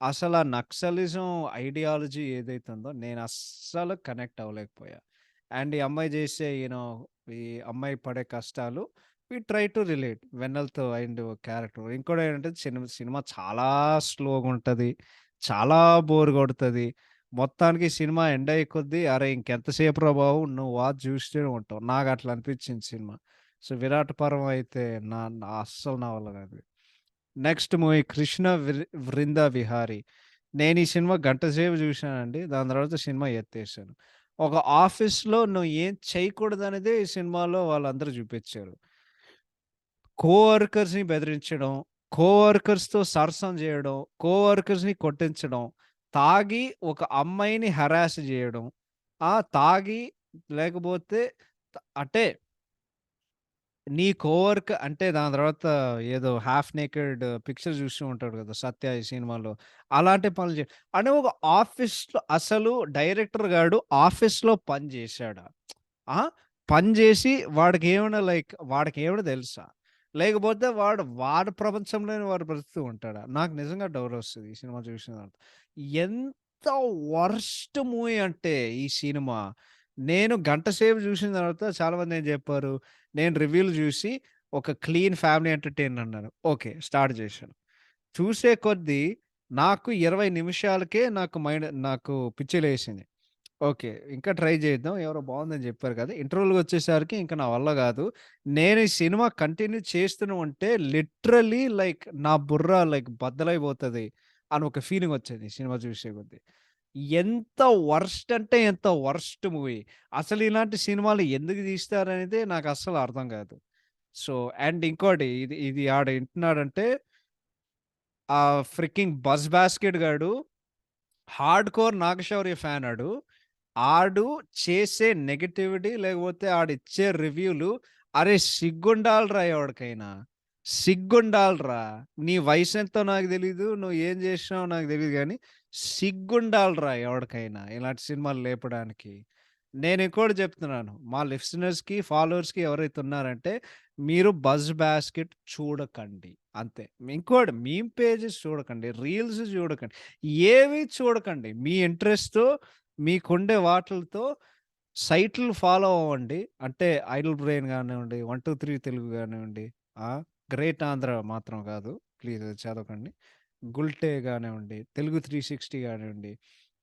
అసల నక్సలిజం ఐడియాలజీ ఏదైతే ఉందో నేను అస్సలు కనెక్ట్ అవ్వలేకపోయా. అండ్ ఈ అమ్మాయి చేసే ఈ అమ్మాయి పడే కష్టాలు వి ట్రై టు రిలేట్ 'వెన్నెల'తో అండ్ క్యారెక్టర్. ఇంకోటేంటంటే సినిమా చాలా స్లోగుంటది. చాలా బోర్ కొడతది. మొత్తానికి సినిమా ఎండ్ అయ్యే కొద్దీ అరే! ఇంకెంతసేపురా బాబు నువ్వు చూస్తూనే ఉంటావు. నాకట్లా అనిపించింది సినిమా. సో, 'విరాట్ పర్వం' అయితే నా నా అస్సలు నా వల్ల కాదు. నెక్స్ట్ మూవీ 'కృష్ణ వృంద విహారి.' నేను ఈ సినిమా గంట సేపు చూశానండి. దాని తర్వాత సినిమా ఎత్తేసాను. ఒక ఆఫీస్‌లో నువ్వు ఏం చేయకూడదనేదే ఈ సినిమాలో వాళ్ళందరూ చూపిచ్చారు. కోవర్కర్స్‌ని బెదిరించడం, కోవర్కర్స్‌తో సరసం జేయడం, కోవర్కర్స్‌ని కొట్టించడం, తాగి ఒక అమ్మాయిని హరాస్ జేయడం, తాగి లేకపోతే అంటే నీ అంటే దాని తర్వాత ఏదో హాఫ్ నేకెడ్ పిక్చర్ చూస్తూ ఉంటాడు కదా! 'సత్య' ఈ సినిమాలో. అలాంటి పనులు అంటే ఒక ఆఫీస్‌లో అసలు డైరెక్టర్ గాడు ఆఫీస్‌లో పని జేశాడా? ఆ! పని జేసి వాడికేమైనా వాడికేమైనా తెలుసా? లేకపోతే వాడి ప్రపంచంలోనే వాడు బ్రతుకుతూ ఉంటాడా? నాకు నిజంగా డౌటొస్తది ఈ సినిమా చూసిన తర్వాత. ఎంత వరస్ట్ మూవీ అంటే ఈ సినిమా. నేను గంట సేపు చూసిన తర్వాత చాలామంది ఏం జెప్పారు, నేను రివ్యూలు జూసి ఒక క్లీన్ ఫ్యామిలీ ఎంటర్‌టైనర్ అన్నారు. ఓకే. స్టార్ట్ జేశాను. చూసే కొద్దీ నాకు 20 నిమిషాలకే నాకు పిచ్చి లేసింది. ఓకే. ఇంకా ట్రై చేద్దాం. ఎవరో బావుందని జెప్పారు కదా! ఇంటర్వల్‌కొచ్చేసరికి ఇంక నా వల్ల గాదు. నేను ఈ సినిమా కంటిన్యూ చేస్తూనే ఉంటే లిటరల్లీ లైక్ నా బుర్ర లైక్ బద్దలైపోతది అని ఒక ఫీలింగొచ్చేది ఈ సినిమా చూసే కొద్దీ. ఎంత వర్స్ట్ అంటే ఎంత వర్స్ట్ మూవీ. అసలు ఇలాంటి సినిమాలు ఎందుకు తీస్తారనేదే నాకస్సలు అర్థం కాదు. సో, అండ్ ఇంకోటి ఇది ఇది ఆడు ఇంటున్నాడంటే ఆ ఫ్రికింగ్ 'బజ్ బాస్కెట్' గాడు హార్డ్ కోర్ నాగశౌర్య ఫ్యాన్ ఆడు. ఆడు చేసే నెగటివిటీ లేకపోతే ఆడిచ్చే రివ్యూలు అరే! సిగ్గుండాలిరా ఎవడికైనా. సిగ్గుండాలిరా. నీ వయసెంతో నాకు తెలీదు. నువ్వు ఏం చేసినావో నాకు తెలీదు గానీ, సిగ్గుండాలిరా ఎవడికైనా ఇలాంటి సినిమాలు లేపడానికి. నేను ఇంకోటి చెప్తున్నాను. మా లిస్టనర్స్‌కి, ఫాలోవర్స్‌కి ఎవరైతే ఉన్నారంటే, మీరు 'బజ్ బాస్కెట్' చూడకండి. అంతే. ఇంకోటి మీమ్ పేజెస్ చూడకండి. రీల్స్ చూడకండి. ఏవి చూడకండి. మీ ఇంట్రెస్ట్‌తో మీకుండే వాటిలతో సైట్‌లు ఫాలో అవ్వండి. అంటే 'ఐడల్ బ్రెయిన్' గానివ్వండి, 1, 2, 3 తెలుగు గానివ్వండి, ఆ! 'గ్రేట్ ఆంధ్ర' మాత్రం కాదు. ప్లీజ్ అది చదవకండి. 'గుల్టె' గానివ్వండి, 'తెలుగు 360' గానివ్వండి.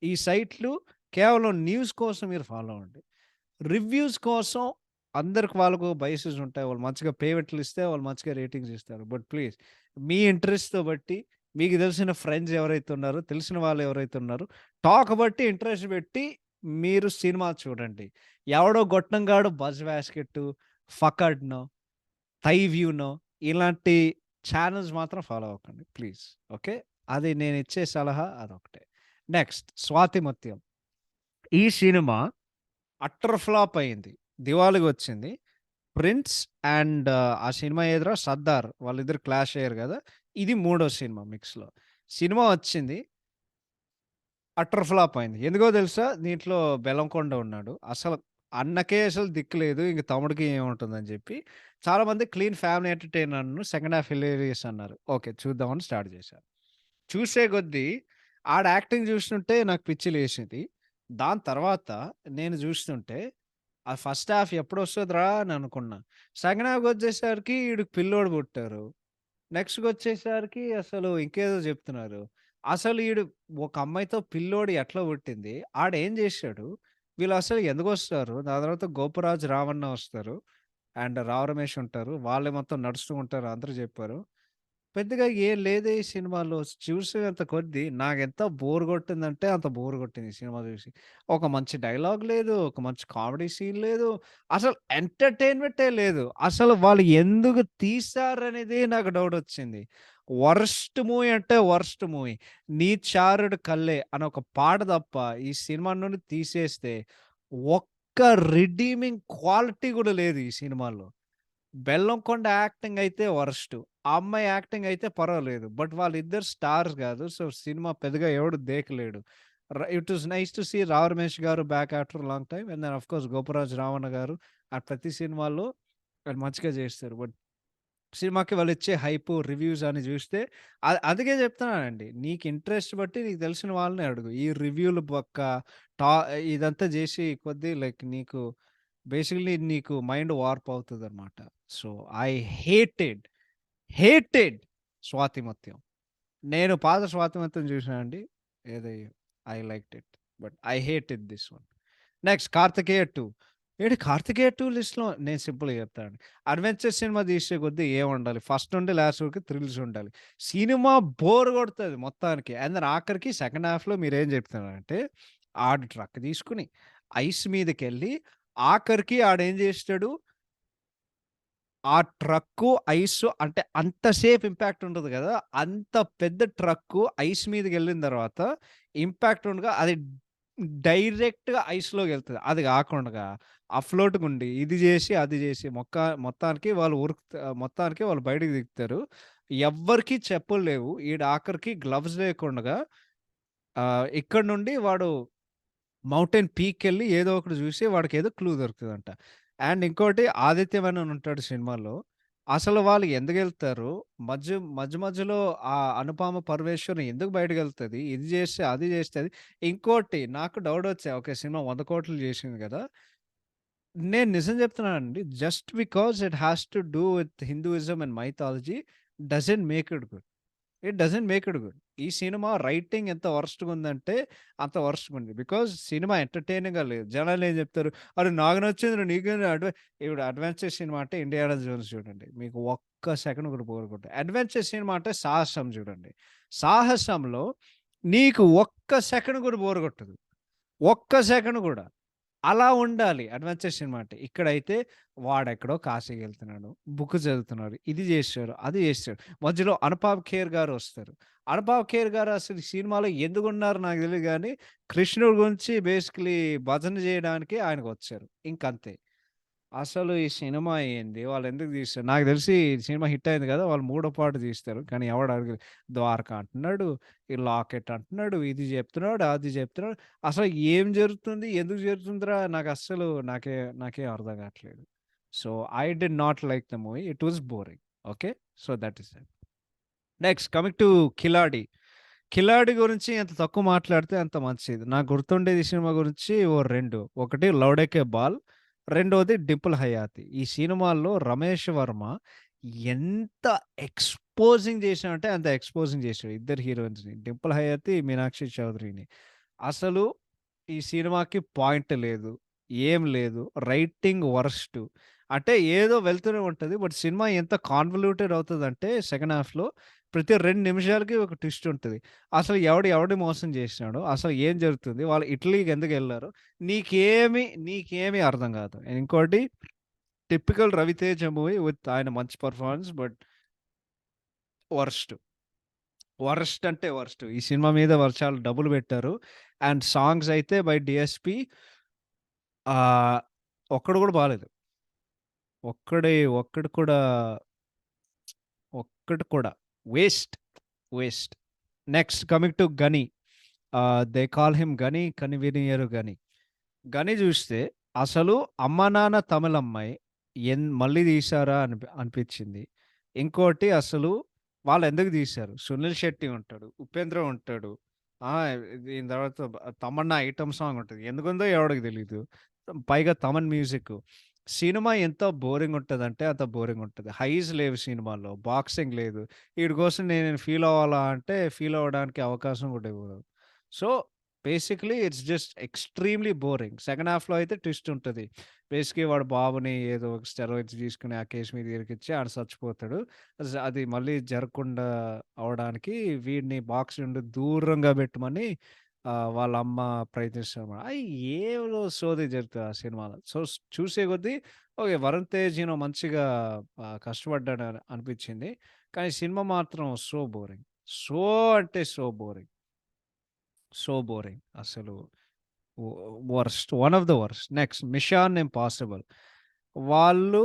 ఈ సైట్‌లు కేవలం న్యూస్ కోసం మీరు ఫాలో అవ్వండి. రివ్యూస్ కోసం అందరికి వాళ్ళకు బయాసెస్ ఉంటాయి. వాళ్ళు మంచిగా పేమెంట్‌లిస్తే వాళ్ళు మంచిగా రేటింగ్స్ ఇస్తారు. బట్ ప్లీజ్ మీ ఇంట్రెస్ట్‌తో బట్టి మీకు తెలిసిన ఫ్రెండ్స్ ఎవరైతే ఉన్నారో, తెలిసిన వాళ్ళు ఎవరైతే ఉన్నారో టాక్ బట్టి ఇంట్రెస్ట్ పెట్టి మీరు సినిమా చూడండి. ఎవడో గొట్టంగాడు 'బజ్ బాస్కెట్', 'ఫకడ్‌నో', 'థై వ్యూనో' ఇలాంటి ఛానెల్స్ మాత్రం ఫాలో అవ్వకండి ప్లీజ్. ఓకే. అది నేనిచ్చే సలహా అదొకటే. నెక్స్ట్ 'స్వాతి ముత్యం' ఈ సినిమా అట్టర్ ఫ్లాప్ అయింది. దివాళిగొచ్చింది. 'ప్రిన్స్' అండ్ ఆ సినిమా ఏదిరా 'సర్దార్' వాళ్ళిద్దరు క్లాష్ అయ్యారు గదా! ఇది మూడో సినిమా మిక్స్‌లో. సినిమా వచ్చింది. అట్టర్ ఫ్లాప్ అయింది. ఎందుకో తెలుసా? దీంట్లో బెల్లంకొండ ఉన్నాడు. అసలు అన్నకే అసలు దిక్కు లేదు. ఇంక తమ్ముడికి ఏముంటుందని జెప్పి చాలామంది క్లీన్ ఫ్యామిలీ ఎంటర్‌టైనర్‌ను సెకండ్ హాఫ్ హిలేరియస్ అన్నారు. ఓకే. చూద్దామని స్టార్ట్ చేశా. చూసే కొద్దీ ఆడ యాక్టింగ్ జూస్తుంటే నాకు పిచ్చి లేసింది. దాని తర్వాత నేను జూస్తుంటే ఆ ఫస్ట్ హాఫ్ ఎప్పుడొస్తదిరా అని అనుకున్నా. సెకండ్ హాఫ్‌కొచ్చేసరికి ఈడికి పిల్లోడు పుట్టారు. నెక్స్ట్‌కొచ్చేసరికి అసలు ఇంకేదో జెప్తున్నారు. అసలు ఈడు ఒక అమ్మాయితో పిల్లోడు ఎట్లా పుట్టింది? ఆడేం జేశాడు? వీళ్ళసలు ఎందుకొస్తారు? దాని తర్వాత గోపురాజు, రావణ వస్తారు. అండ్ రావు రమేష్ ఉంటారు. వాళ్ళే మొత్తం నడుస్తూ ఉంటారు. అందరూ జెప్పారు. పెద్దగా ఏం లేదే ఈ సినిమాలో. చూసేంత కొద్దీ నాకెంత బోర్ గొట్టిందంటే అంత బోర్ గొట్టింది ఈ సినిమా జూసి. ఒక మంచి డైలాగ్ లేదు. ఒక మంచి కామెడీ సీన్ లేదు. అసలు ఎంటర్‌టైన్‌మెంటే లేదు. అసలు వాళ్ళు ఎందుకు తీశారనేదే నాకు డౌటొచ్చింది. వరస్ట్ మూవీ అంటే వరస్ట్ మూవీ. 'నీ చారుడు కల్లే' అని ఒక పాట తప్ప ఈ సినిమా నుండి తీసేస్తే ఒక్క రిడీమింగ్ క్వాలిటీ గూడా లేదు ఈ సినిమాలో. బెల్లంకొండ యాక్టింగ్ అయితే వరస్టు. ఆ అమ్మాయి యాక్టింగ్ అయితే పర్వాలేదు. బట్ వాళ్ళిద్దరు స్టార్స్ గాదు. సో, సినిమా పెద్దగా ఎవడు దేకలేడు. It was nice to see 'Rao Ramesh' garu back after long time. And then of course 'Goparaju Ravana' garu ప్రతి సినిమాలో వాళ్ళు మంచిగా చేస్తారు. బట్ సినిమాకి వాళ్ళిచ్చే హైపు, రివ్యూస్ అని జూస్తే అందుకే చెప్తున్నానండి. నీకు ఇంట్రెస్ట్ బట్టి నీకు తెలిసిన వాళ్ళని అడుగు. ఈ రివ్యూలు పక్క టా ఇదంతా జేసి కొద్దీ లైక్ నీకు బేసికల్లీ నీకు మైండ్ వార్ప్ అవుతదనమాట. So, I hated, hated 'Swathimuthyam.' నేను పాత 'స్వాతిముత్యం' చూసానండి. ఏది I liked it. But I hated this one. Next 'Karthikeya 2' ఏంటి 'కార్తికేయ 2' లిస్ట్‌లో నేను సింపుల్‌గా చెప్తానండి. అడ్వెంచర్ సినిమా తీసే కొద్దీ ఏముండాలి? ఫస్ట్ నుండి లాస్ట్ వరకు థ్రిల్స్ ఉండాలి. సినిమా బోర్ కొడతది మొత్తానికి. అండ్ దెన్ ఆఖరికి సెకండ్ హాఫ్‌లో మీరేం చెప్తున్నారంటే, ఆడు ట్రక్ తీసుకొని ఐస్ మీదకెళ్ళి ఆఖరికి ఆడేం చేస్తాడు ఆ ట్రక్కు, ఐసు అంటే అంత సేపు ఇంపాక్ట్ ఉంటది గదా! అంత పెద్ద ట్రక్కు ఐస్ మీదకెళ్ళిన తర్వాత ఇంపాక్ట్ ఉండగా అది డైరెక్ట్‌గా ఐస్‌లోకెళ్తది. అది గాకుండగా అఫ్లోట్‌గుండి ఇది జేసి, అది జేసి మొత్తానికి వాళ్ళు మొత్తానికి వాళ్ళు బయటికి దిగుతారు. ఎవ్వరికీ చెప్పులు లేవు. ఈడు ఆఖరికి గ్లవ్స్ లేకుండగా ఇక్కడి నుండి వాడు మౌంటైన్ పీక్‌కెళ్ళి ఏదో ఒకటి జూసి వాడికేదో క్లూ దొరుకుతదంట. అండ్ ఇంకోటి 'ఆదిత్య మెనన్' ఉంటాడు సినిమాలో. అసలు వాళ్ళు ఎందుకెళ్తారు? మధ్యలో ఆ అనుపమ పరమేశ్వరన్ ఎందుకు బయటకెళ్తది? ఇది జేస్తే, అది జేస్తే అది. ఇంకోటి నాకు డౌటొచ్చాయి. ఓకే. సినిమా 100,00,00,000 జేసింది గదా! నేను నిజం జెప్తున్నానండి. Just because it has to do with Hinduism and mythology doesn't make it good. It doesn't make it good. ఈ సినిమా రైటింగ్ ఎంత వరస్ట్‌గా ఉందంటే అంత వరస్ట్‌గా ఉంది. బికాజ్ సినిమా ఎంటర్‌టైనింగ్‌గా లేదు. జనాలు ఏం చెప్తారు, "అరె! నాకు నచ్చిందిరా నీకేంది ఇప్పుడు అడ్వెంచర్ సినిమా అంటే 'ఇండియానా జోన్స్' చూడండి. మీకు ఒక్క సెకండ్ కూడా బోర్ కొట్టదు. అడ్వెంచర్ సినిమా అంటే సాహసం చూడండి. సాహసంలో నీకు ఒక్క సెకండ్ కూడా బోర్ కొట్టదు. ఒక్క సెకండ్ కూడా. అలా ఉండాలి అడ్వెంచర్ సినిమా అంటే. ఇక్కడైతే వాడెక్కడో కాశీకెళ్తున్నాడు, బుక్ చదువుతున్నాడు, ఇది జేశాడు, అది జేశాడు. మధ్యలో అనుపమ్ ఖేర్ గారొస్తారు. అనుపమ్ ఖేర్ గారు అసలు ఈ సినిమాలో ఎందుకున్నారో నాకు తెలీదు గానీ, కృష్ణుడి గురించి బేసికలీ భజన జేయడానికి ఆయనకొచ్చారు. ఇంకంతే. అసలు ఈ సినిమా ఏంది? వాళ్ళెందుకు తీస్తారు? నాకు తెలిసి ఈ సినిమా హిట్ అయింది గదా! వాళ్ళు మూడో పార్ట్ తీస్తారు. కానీ ఎవడు అడగలేదు. 'ద్వారక' అంటున్నాడు, ఈ 'లాకెట్' అంటున్నాడు, ఇది జెప్తున్నాడు, అది జెప్తున్నాడు. అసలు ఏం జరుగుతుంది? ఎందుకు జరుగుతుందిరా? నాకేం అర్థం గాట్లేదు. So, I did not like the movie. It was boring. Okay. So, that is it. Next coming to 'Khiladi'. 'Khiladi' గురించి ఎంత తక్కువ మాట్లాడితే అంత మంచిది. నాకు గుర్తుండేది ఈ సినిమా గురించి ఓ 2. ఒకటి 'లౌడేకే బాల్', రెండోది 'డింపుల్ హయాతి'. ఈ సినిమాల్లో రమేష్ వర్మ ఎంత ఎక్స్‌పోజింగ్ చేశాడంటే అంత ఎక్స్‌పోజింగ్ చేశాడు ఇద్దరు హీరోయిన్స్‌ని. 'డింపుల్ హయాతి', 'మీనాక్షి చౌదరిని'. అసలు ఈ సినిమాకి పాయింట్ లేదు. ఏం లేదు. Writing worst. అంటే ఏదో వెళ్తూనే ఉంటది. బట్ సినిమా ఎంత కాన్వల్యూటెడ్ అవుతదంటే సెకండ్ హాఫ్‌లో ప్రతి 2 నిమిషాలకి ఒక ట్విస్ట్ ఉంటది. అసలు ఎవడిని మోసం చేసినాడు? అసలు ఏం జరుగుతుంది? వాళ్ళు ఇటలీకి ఎందుకెళ్లారు? నీకేమి అర్థం కాదు. ఇంకోటి టిపికల్ 'రవితేజ' మూవీ విత్ ఆయన మంచి పెర్ఫార్మన్స్ బట్ వరస్ట్. వరస్ట్ అంటే వరస్ట్. ఈ సినిమా మీద వాళ్ళు చాలా డబ్బులు పెట్టారు. అండ్ సాంగ్స్ అయితే బై డీఎస్‌పీ ఆహ్, ఒక్కడు కూడా బాలేదు. ఒక్కడు కూడా ఒక్కటి కూడా waste. Waste. Next coming to 'గని'. దే కాల్ హిమ్ 'గని' కనివినియరు 'గని'. 'గని' జూస్తే అసలు అమ్మ నాన్న తమిళమ్మాయి మళ్ళీ తీశారా అనిపిచ్చింది. ఇంకోటి అసలు వాళ్ళెందుకు తీశారు? 'సునీల్ శెట్టి' ఉంటాడు. 'ఉపేంద్ర' ఉంటాడు. ఆ! దీని తర్వాత తమన్నా ఐటెమ్ సాంగ్ ఉంటది. ఎందుకుందో ఎవడికి తెలీదు. పైగా తమన్ మ్యూజిక్. సినిమా ఎంత బోరింగ్ ఉంటదంటే అంత బోరింగ్ ఉంటది. హైస్ లేవు సినిమాలో. బాక్సింగ్ లేదు. ఈడి కోసం నేను ఫీల్ అవ్వాలా అంటే ఫీల్ అవ్వడానికి అవకాశం కూడా ఇవ్వరు. So, basically it's just extremely boring. Second హాఫ్‌లో అయితే ట్విస్ట్ ఉంటది. బేసిక్‌గా వాడు బాబుని ఏదో స్టెరాయిడ్స్ తీసుకొని ఆ కేస్ మీద ఇరికిచ్చి ఆడు సచ్చిపోతాడు. అది మళ్ళీ జరగకుండా అవ్వడానికి వీడిని బాక్స్ నుండి దూరంగా పెట్టమని వాళ్ళ అమ్మ ప్రయత్నిస్తాదన్నమాట. ఏదో సోది జరుగుతది ఆ సినిమాలో. సో, చూసే కొద్దీ ఓకే. 'వరుణ్ తేజ్' మంచిగా కష్టపడ్డాడు అనిపించింది. కానీ సినిమా మాత్రం సో బోరింగ్. సో అంటే సో బోరింగ్. So boring. అసలు వ worst. One of the worst. Next 'Mission Impossible.' వాళ్ళు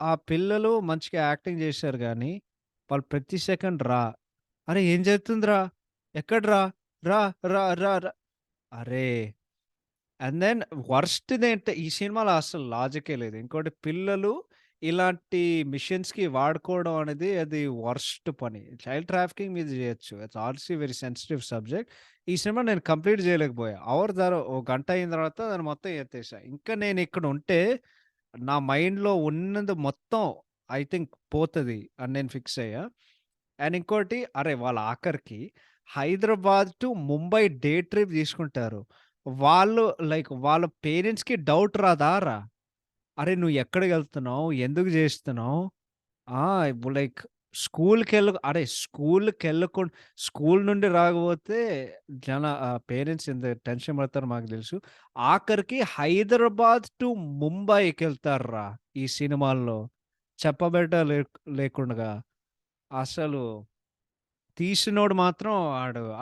ఆ పిల్లలు మంచిగా యాక్టింగ్ చేశారు గానీ, వాళ్ళు ప్రతి సెకండ్ అరే! ఏం జరుగుతుందిరా? ఎక్కడ్రా? రా, రా, రా, రా అరే! అండ్ దెన్ వర్స్ట్‌దేంటే ఈ సినిమాలో అసలు లాజికే లేదు. ఇంకోటి పిల్లలు ఇలాంటి మిషన్స్‌కి వాడుకోవడం అనేది అది వర్స్ట్ పని. చైల్డ్ ట్రాఫికింగ్ మీద జేయొచ్చు. It's also very sensitive subject. ఈ సినిమా నేను కంప్లీట్ జేయలేకపోయా. ఓ గంట అయిన తర్వాత దాన్ని మొత్తం ఎత్తేసా. ఇంకా నేనిక్కడుంటే నా మైండ్‌లో ఉన్నది మొత్తం ఐ థింక్ పోతది అని నేను ఫిక్స్ అయ్యా. అండ్ ఇంకోటి అరే! వాళ్ళు ఆఖరికి Hyderabad to Mumbai day trip తీసుకుంటారు. వాళ్ళు వాళ్ళ పేరెంట్స్‌కి డౌట్ రాదా? అరే! నువ్వు ఎక్కడికెళ్తున్నావు? ఎందుకు జేస్తున్నావు? ఆ! ఇప్పుడు స్కూల్ నుండి రాకపోతే పేరెంట్స్ ఎంత టెన్షన్ పడతారో మాకు తెలుసు. ఆఖరికి హైదరాబాద్ టు ముంబైకెళ్తార్రా ఈ సినిమాల్లో. చెప్పబెట్ట లేకుండగా. అసలు తీసినోడు మాత్రం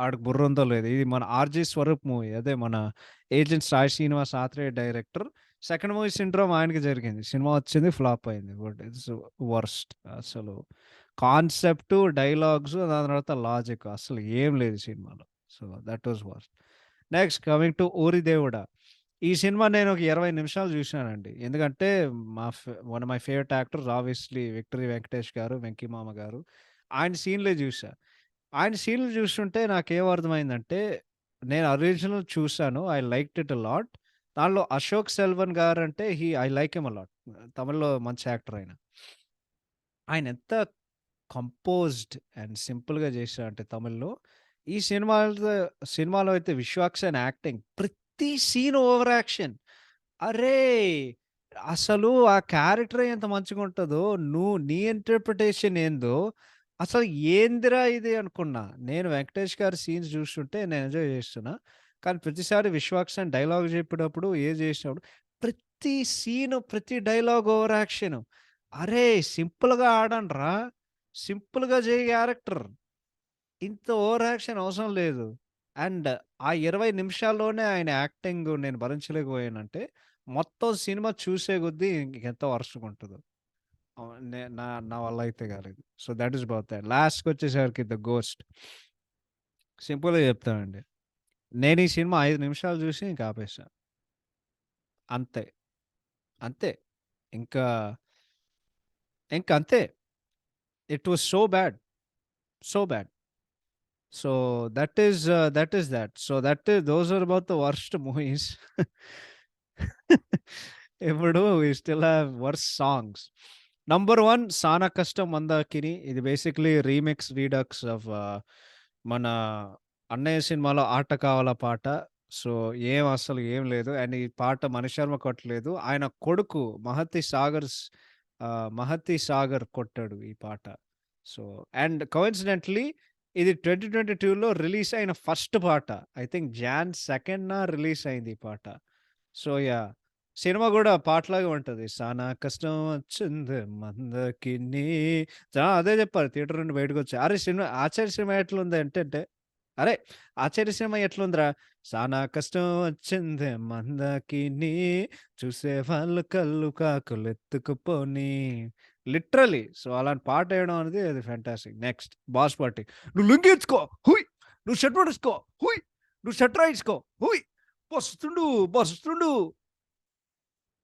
ఆడికి బుర్రుందో లేదో. ఇది మన 'ఆర్‌జే స్వరూప్' మూవీ. అదే మన agent Sai Srinivas Athreya director. Second movie syndrome ఆయనకి జరిగింది. సినిమా వచ్చింది ఫ్లాప్ అయింది. But it's worst. అసలు కాన్సెప్ట్, డైలాగ్స్ దాని తర్వాత లాజిక్ అసలు ఏం లేదు సినిమాలో. So, that was worst. Next coming to 'Ori Devuda'. ఈ సినిమా నేను ఒక 20 నిమిషాలు చూశానండి. ఎందుకంటే one of my favourite actors obviously 'victory Venkatesh' గారు, 'వెంకీ మామ' గారు. ఆయన సీన్‌లే చూసా. ఆయన సీన్‌లు చూస్తుంటే నాకేం అర్థమైందంటే, నేను ఒరిజినల్ చూసాను. I liked it a lot. దానిలో అశోక్ సెల్వన్ గారంటే I like him a lot. తమిళ్‌లో మంచి యాక్టర్ ఆయన. ఆయన ఎంత కంపోజ్డ్ అండ్ సింపుల్‌గా చేశారంటే తమిళ్‌లో. ఈ సినిమాలో అయితే 'విశ్వక్సేన్' యాక్టింగ్ ప్రతి సీన్ ఓవర్ యాక్షన్. అరేయ్! అసలు ఆ క్యారెక్టరే ఎంత మంచిగుంటదో, నీ ఇంటర్ప్రిటేషన్ ఏందో, అసలు ఏందిరా ఇది అనుకున్నా. నేను 'వెంకటేష్' గారి సీన్స్ చూస్తుంటే నేను ఎంజాయ్ చేస్తున్నా. కానీ ప్రతిసారి 'విశ్వక్సేన్' డైలాగ్ చెప్పేటప్పుడు, ఏది చేసినప్పుడు ప్రతి సీను, ప్రతి డైలాగ్ ఓవర్ యాక్షను. అరేయ్! సింపుల్‌గా ఆడండ్రా. సింపుల్‌గా చెయ్యి క్యారెక్టర్. ఇంత ఓవర్ యాక్షన్ అవసరం లేదు. అండ్ ఆ 20 నిమిషాల్లోనే ఆయన యాక్టింగ్ నేను భరించలేకపోయానంటే, మొత్తం సినిమా చూసే కొద్దీ ఇంకెంత వరస్ట్‌గుంటదో. నా నా వల్ల అయితే కాలేదు. So, that is about that. లాస్ట్‌కొచ్చేసరికి 'ద గోస్ట్' సింపుల్‌గా చెప్తానండి. నేను ఈ సినిమా 5 నిమిషాలు చూసి ఇంక ఆపేసా. అంతే. అంతే. ఇంకా ఇంకంతే. It was so bad. So bad. So, that is that. So, those are about the worst movies. ఇప్పుడు we still have worst songs. Number 1 'Saana కష్టం మందాకిని' ఇది బేసిక్‌లీ రీమిక్స్, రీడక్స్ ఆఫ్ మన 'అన్నయ్య' సినిమాలో 'ఆట కావాలా' పాట. సో, అసలు ఏం లేదు. అండ్ ఈ పాట మణిశర్మ కొట్టలేదు. ఆయన కొడుకు 'మహతి సాగర్' కొట్టాడు ఈ పాట. సో, అండ్ కోయిన్సిడెంట్‌లీ ఇది 2022లో రిలీజ్ అయిన ఫస్ట్ పాట. ఐ థింక్ జాన్ 2న రిలీజ్ అయింది ఈ పాట. So, yeah! సినిమా గూడా పాటలాగే ఉంటది. 'సానా కష్టం వచ్చింది మందకిని' అదే చెప్పారు థియేటర్ నుండి బయటకొచ్చి. అరే! సినిమా 'ఆచార్య' సినిమా ఎట్లుంది అంటే, అరే! 'ఆచార్య' సినిమా ఎట్లుందిరా? 'సానా కష్టం వచ్చింది మందకిని చూసేవాళ్ళు కళ్ళు కాకులెత్తుకుపోని' లిటరల్లీ. సో, అలాంటి పాట ఎయడం అనేది అది ఫ్యాంటాస్టిక్. నెక్స్ట్ 'బాస్ పార్టీ' "నువ్వు లుంగీ ఎచ్చుకో హుయ్! నువ్వు షర్ట్ పడేసుకో హుయ్! నువ్వు షర్ట్ రాయించుకో హుయ్! బొస్తుండు బొస్తుండు."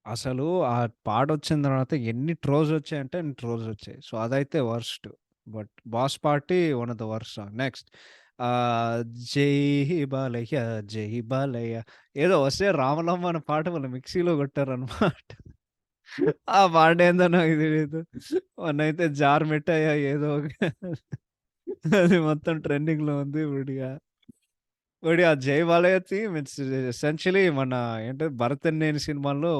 అసలు ఆ పాటొచ్చిన తర్వాత ఎన్ని ట్రోల్సొచ్చాయంటే అన్ని ట్రోల్సొచ్చాయి. సో, అదైతే worst. But 'boss party' one of the worst song. Next ఆహ్, 'జై బాలయ్య జై బాలయ్య' ఏదో వస్తే 'రామలమ్మ' అనే పాట వాళ్ళు మిక్సీలో కొట్టారనమాట. ఆ పాటేందో నాకు తెలీదు. మొన్నైతే 'జార్ మిఠాయ' ఏదో అది మొత్తం ట్రెండింగ్‌లో ఉంది. ఇప్పుడు ఆ 'జై బాలయ్య' థీమ్ ఇట్స్ ఎసెన్షియల్లీ మన ఏంటది 'భరత్ అనే' సినిమాలో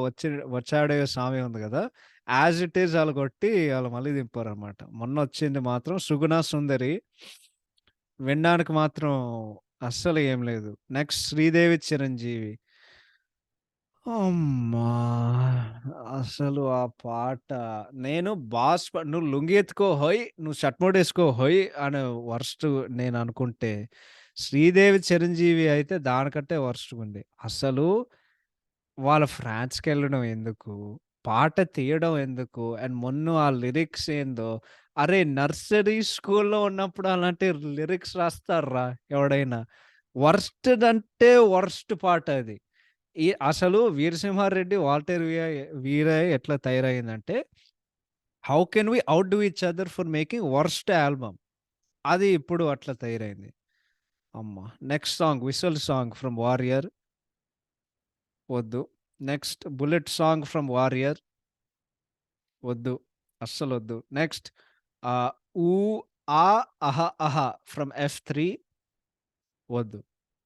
వచ్చాడే సామి ఉంది గదా! యాజ్ ఇట్ ఈజ్ ఆళ్ళు కొట్టి ఆళ్ళు మళ్ళీ దింపారనమాట. మొన్నొచ్చింది మాత్రం 'సుగుణ సుందరి' వినడానికి మాత్రం అస్సలు ఏం లేదు. నెక్స్ట్ 'శ్రీదేవి చిరంజీవి' అమ్మా! అసలు ఆ పాట నేను 'నువ్వు లుంగీ ఎత్తుకో హోయ్! నువ్వు షర్ట్ మోడేసుకో హోయ్!' అనే వరస్ట్ నేననుకుంటే, 'శ్రీదేవి చిరంజీవి' అయితే దానికంటే వరస్ట్‌గుంది. అసలు వాళ్ళ ఫ్రాన్స్‌కెళ్ళడం ఎందుకు? పాట తీయడం ఎందుకు? అండ్ ఆ లిరిక్స్ ఏందో, అరే! నర్సరీ స్కూల్‌లో ఉన్నప్పుడు అలాంటి లిరిక్స్ రాస్తార్రా ఎవడైనా. వర్స్ట్‌దంటే వర్స్ట్ పాట అది. అసలు 'వీరసింహారెడ్డి', 'వీరయ్య' ఎట్లా తయారయిందంటే, how can we outdo each other for making worst album. అది ఇప్పుడు అట్లా తయారైంది. అమ్మ! Next song 'whistle' song from 'warrior' వద్దు. Next 'bullet' song from 'warrior' వద్దు. అస్సలొద్దు. నెక్స్ట్ ఆహ్, 'ఊ ఆ అహ అహ' ఫ్రమ్ 'ఎఫ్3' వద్దు.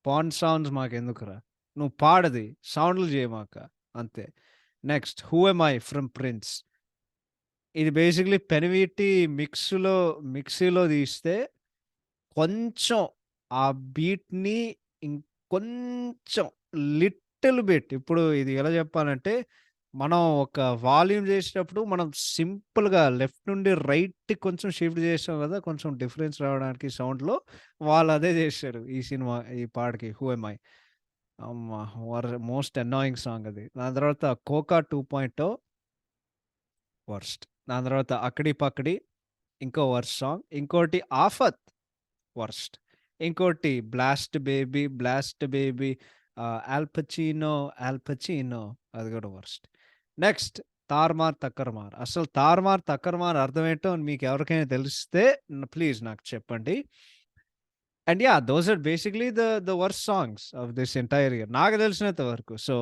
పాన్ సౌండ్స్ మాకెందుకురా? నువ్వు పాడది. సౌండ్‌లు జేయమాక. అంతే. Next 'who am I' from 'prince' ఇది బేసిక్‌లీ పెనవీటి మిక్సీలో తీస్తే కొంచెం ఆ బీట్‌ని ఇంకొంచెం లిటిల్ బిట్ ఇప్పుడు ఇది ఎలా చెప్పాలంటే, మనం ఒక వాల్యూమ్ చేసేటప్పుడు మనం సింపుల్‌గా లెఫ్ట్ నుండి రైట్‌కి కొంచెం షిఫ్ట్ చేసాం కదా! కొంచెం డిఫరెన్స్ రావడానికి సౌండ్‌లో వాళ్ళదే చేశారు. ఈ పాటకి 'హూ యామ్ ఐ' అమ్మ! మోస్ట్ అన్నాయింగ్ సాంగ్ అది. దాని తర్వాత 'కోకా 2.0' వర్స్ట్. దాని తర్వాత 'అక్కడి పక్కడి' ఇంకో వర్స్ట్ సాంగ్. ఇంకోటి 'ఆఫత్' వర్స్ట్. ఇంకోటి 'బ్లాస్ట్ బేబీ' 'ఆల్ పచీనో' అది కూడా వర్స్ట్. నెక్స్ట్ 'తార్మార్ తక్కర్మార్' అసలు 'తార్మార్ తక్కర్మార్' అర్థమేంటో మీకెవరికైనా తెలిస్తే ప్లీజ్ నాకు చెప్పండి. And yeah! Those are basically the worst songs of this entire year నాకు తెలిసినంత వరకు. So,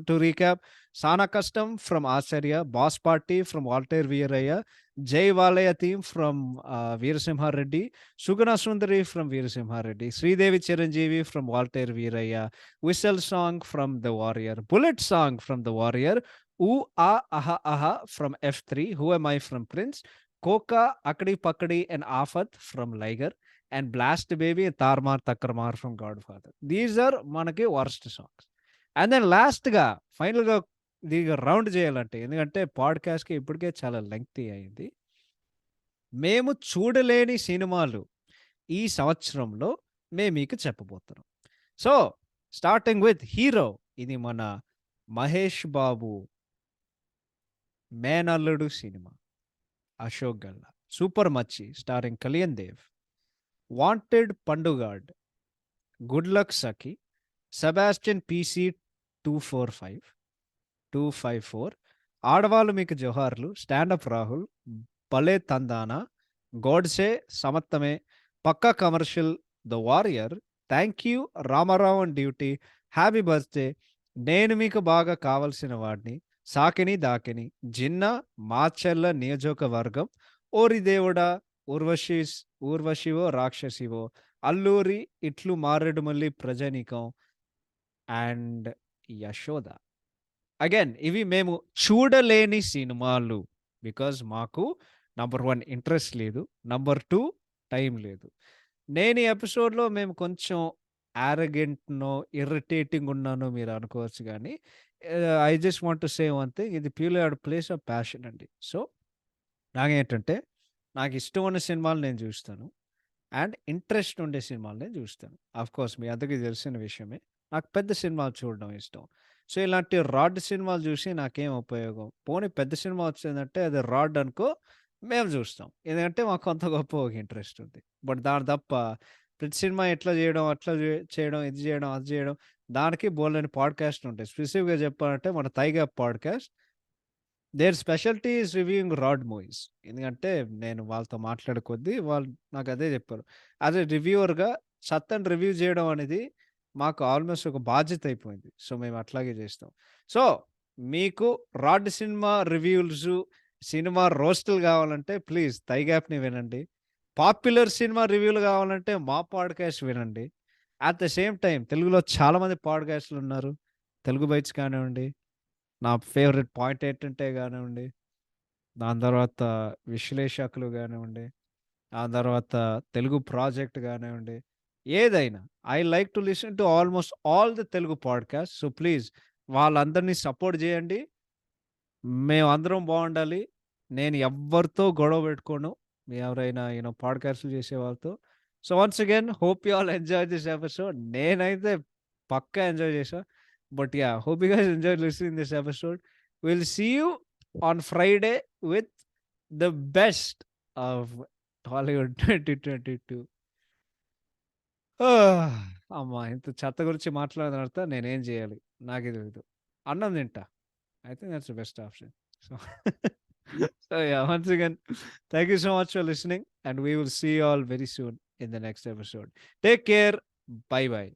to recap 'Saana Kashtam' from 'Acharya', 'Boss Party' from 'Waltair Veerayya', Jai Valaya theme from Veerasimha Reddy, Sugana Sundari from Veerasimha Reddy, Sridevi Chiranjeevi from Walter Veeraya, Whistle song from The Warrior, Bullet song from The Warrior, Ooh Ah Aha Aha from F3, Who Am I from Prince, Koka Akadi Pakadi and Afat from Liger, and Blast Baby and Tarmar Takarmar from Godfather. These are మనకి worst songs. అండ్ దెన్ లాస్ట్‌గా ఫైనల్‌గా దీన్ని రౌండ్ చేయాలంటే ఎందుకంటే పాడ్‌కాస్ట్‌కి ఇప్పటికే చాలా లెంగ్తీ అయింది. మేము చూడలేని సినిమాలు ఈ సంవత్సరంలో మేము మీకు చెప్పబోతున్నాం. సో, స్టార్టింగ్ విత్ 'హీరో' ఇది మన 'మహేష్ బాబు' 'మేనల్లుడు' సినిమా. 'Ashok Galla', 'super Machi' starring 'Kalyan Dev', 'wanted' 'Pandugad', 'good luck Sakhi', 'Sebastian PC 254, 'Aadavallu Meeku Joharlu', 'standup Rahul', 'Bhale Thandhana', 'Godse', 'Sammathame', 'Pakka commercial', 'the warrior', 'thank you', 'Ramarao on duty', 'happy birthday', 'Nenu Meeku బాగా కావాల్సిన వాడిని', 'సాకిని దాకిని', 'జిన్నా', 'మాచర్ల నియోజకవర్గం', 'ఓరి దేవుడా', 'ఊర్వశివో రాక్షసివో', 'అల్లూరి', 'ఇట్లు మారేడుమల్లి ప్రజానీకం' అండ్ 'యశోద'. అగైన్ ఇవి మేము చూడలేని సినిమాలు. బికాజ్ మాకు నంబర్ 1 ఇంట్రెస్ట్ లేదు. నంబర్ 2 టైం లేదు. నేను ఈ ఎపిసోడ్‌లో మేము కొంచెం యారగెంట్‌నో, ఇర్రిటేటింగ్ ఉన్నానో మీరు అనుకోవచ్చు గానీ, I just want to say one thing, ఇది purely out place of passion అండి. సో, నాకేంటంటే నాకిష్టమున్న సినిమాలు నేను జూస్తాను. అండ్ ఇంట్రెస్ట్ ఉండే సినిమాలు నేను జూస్తాను. ఆఫ్‌కోర్స్ మీ అందరికీ తెలిసిన విషయమే. నాకు పెద్ద సినిమాలు చూడడం ఇష్టం. సో, ఇలాంటి రాడ్ సినిమాలు జూసి నాకేం ఉపయోగం? పోనీ పెద్ద సినిమా వచ్చిందంటే అది రాడ్ అనుకో మేము జూస్తాం. ఎందుకంటే మాకు కొంత గొప్పో ఒక ఇంట్రెస్ట్ ఉంది. బట్ దాని తప్ప ప్రతి సినిమా ఎట్లా జేయడం, అట్లా చేయడం, ఇది జేయడం, అది జేయడం దానికి బోలెడన్ని పాడ్‌కాస్ట్‌లుంటాయి. స్పెసిఫిక్‌గా చెప్పాలంటే మన 'Tiger' podcast. Their speciality is reviewing bad movies. ఎందుకంటే నేను వాళ్ళతో మాట్లాడే కొద్దీ వాళ్ళు నాకదే జెప్పారు. యాస్ ఎ రివ్యూవర్‌గా సత్తని రివ్యూ జేయడం అనేది మాకు ఆల్‌మోస్ట్ ఒక బాధ్యత అయిపోయింది. సో, మేము అట్లాగే జేస్తాం. సో, మీకు రాడ్ సినిమా రివ్యూల్సు, సినిమా రోస్టులు గావాలంటే ప్లీజ్ 'టైగాప్‌ని' వినండి. పాపులర్ సినిమా రివ్యూలు గావాలంటే మా పాడ్‌కాస్ట్ వినండి. అట్ ద సేమ్ టైమ్ తెలుగులో చాలా మంది పాడ్‌కాస్ట్‌లున్నారు. తెలుగు బైట్స్ కానివ్వండి, నా ఫేవరెట్ పాయింట్ ఏంటంటే గానివ్వండి, దాని తర్వాత విశ్లేషకులు గానివ్వండి, ఆ తర్వాత తెలుగు ప్రాజెక్ట్ గానివ్వండి, ఏదైనా. I like to listen to almost all the Telugu podcast. So, please వాళ్ళందరిని సపోర్ట్ జేయండి. మేమందరం బావుండాలి. నేను ఎవ్వరితో గొడవ పెట్టుకోను. ఎవరైనా పాడ్‌కాస్ట్‌లు చేసే వాళ్ళతో. So, once again hope you all enjoy this episode. నేనైతే పక్కా ఎంజాయ్ చేశా. But yeah! Hope you guys enjoy listening this episode. Will see you on Friday with the best of Tollywood 2022. అమ్మా! ఇంత చెత్త గురించి మాట్లాడిన తర్వాత నేనేం జేయాలి? నాకే తెలీదు. అన్నం తింటా. I think that's the best option. So, so yeah, once again, thank you so much for listening, and we will see you all very soon in the next episode. Take care. Bye bye.